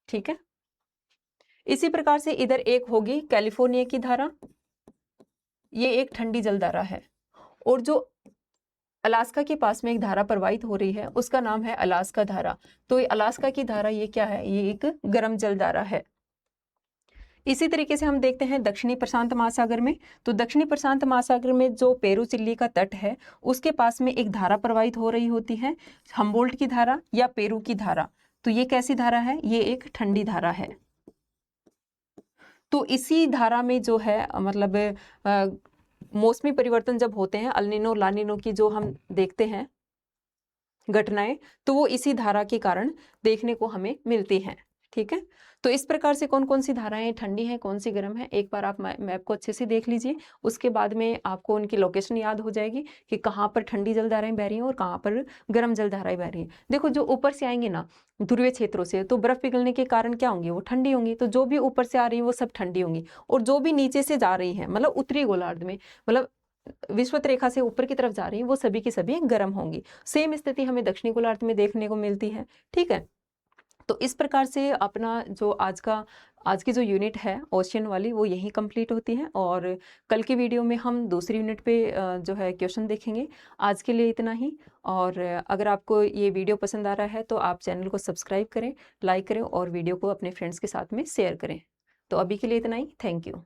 ठीक है, इसी प्रकार से इधर एक होगी कैलिफोर्निया की धारा, ये एक ठंडी जल धारा है, और जो अलास्का के पास में एक धारा प्रवाहित हो रही है उसका नाम है अलास्का धारा। तो ये अलास्का की धारा ये क्या है, ये एक गर्म जल धारा है। इसी तरीके से हम देखते हैं दक्षिणी प्रशांत महासागर में। तो दक्षिणी प्रशांत महासागर में जो पेरू-चिली का तट है, उसके पास में एक धारा प्रवाहित हो रही होती है, हम्बोल्ट की धारा या पेरू की धारा। तो ये कैसी धारा है? ये एक ठंडी धारा है। तो इसी धारा में जो है मतलब मौसमी परिवर्तन जब होते हैं, अल नीनो, ला नीनो की जो हम देखते हैं घटनाएं, तो वो इसी धारा के कारण देखने को हमें मिलती हैं। ठीक है, तो इस प्रकार से कौन कौन सी धाराएं ठंडी हैं, कौन सी गर्म है, एक बार आप मैप को अच्छे से देख लीजिए। उसके बाद में आपको उनकी लोकेशन याद हो जाएगी कि कहाँ पर ठंडी जलधाराएं बह रही हैं और कहाँ पर गर्म जलधाराएं बह रही हैं। देखो, जो ऊपर से आएंगे ना ध्रुवीय क्षेत्रों से, तो बर्फ पिघलने के कारण क्या होंगी? वो ठंडी होंगी। तो जो भी ऊपर से आ रही है वो सब ठंडी होंगी, और जो भी नीचे से जा रही है, मतलब उत्तरी गोलार्ध में, मतलब विषुवत रेखा से ऊपर की तरफ जा रही है, वो सभी की सभी गर्म होंगी। सेम स्थिति हमें दक्षिणी गोलार्ध में देखने को मिलती है। ठीक है, तो इस प्रकार से अपना जो आज की जो यूनिट है ओशियन वाली, वो यहीं कंप्लीट होती है, और कल की वीडियो में हम दूसरी यूनिट पे जो है क्वेश्चन देखेंगे। आज के लिए इतना ही, और अगर आपको ये वीडियो पसंद आ रहा है तो आप चैनल को सब्सक्राइब करें, लाइक करें और वीडियो को अपने फ्रेंड्स के साथ में शेयर करें। तो अभी के लिए इतना ही, थैंक यू।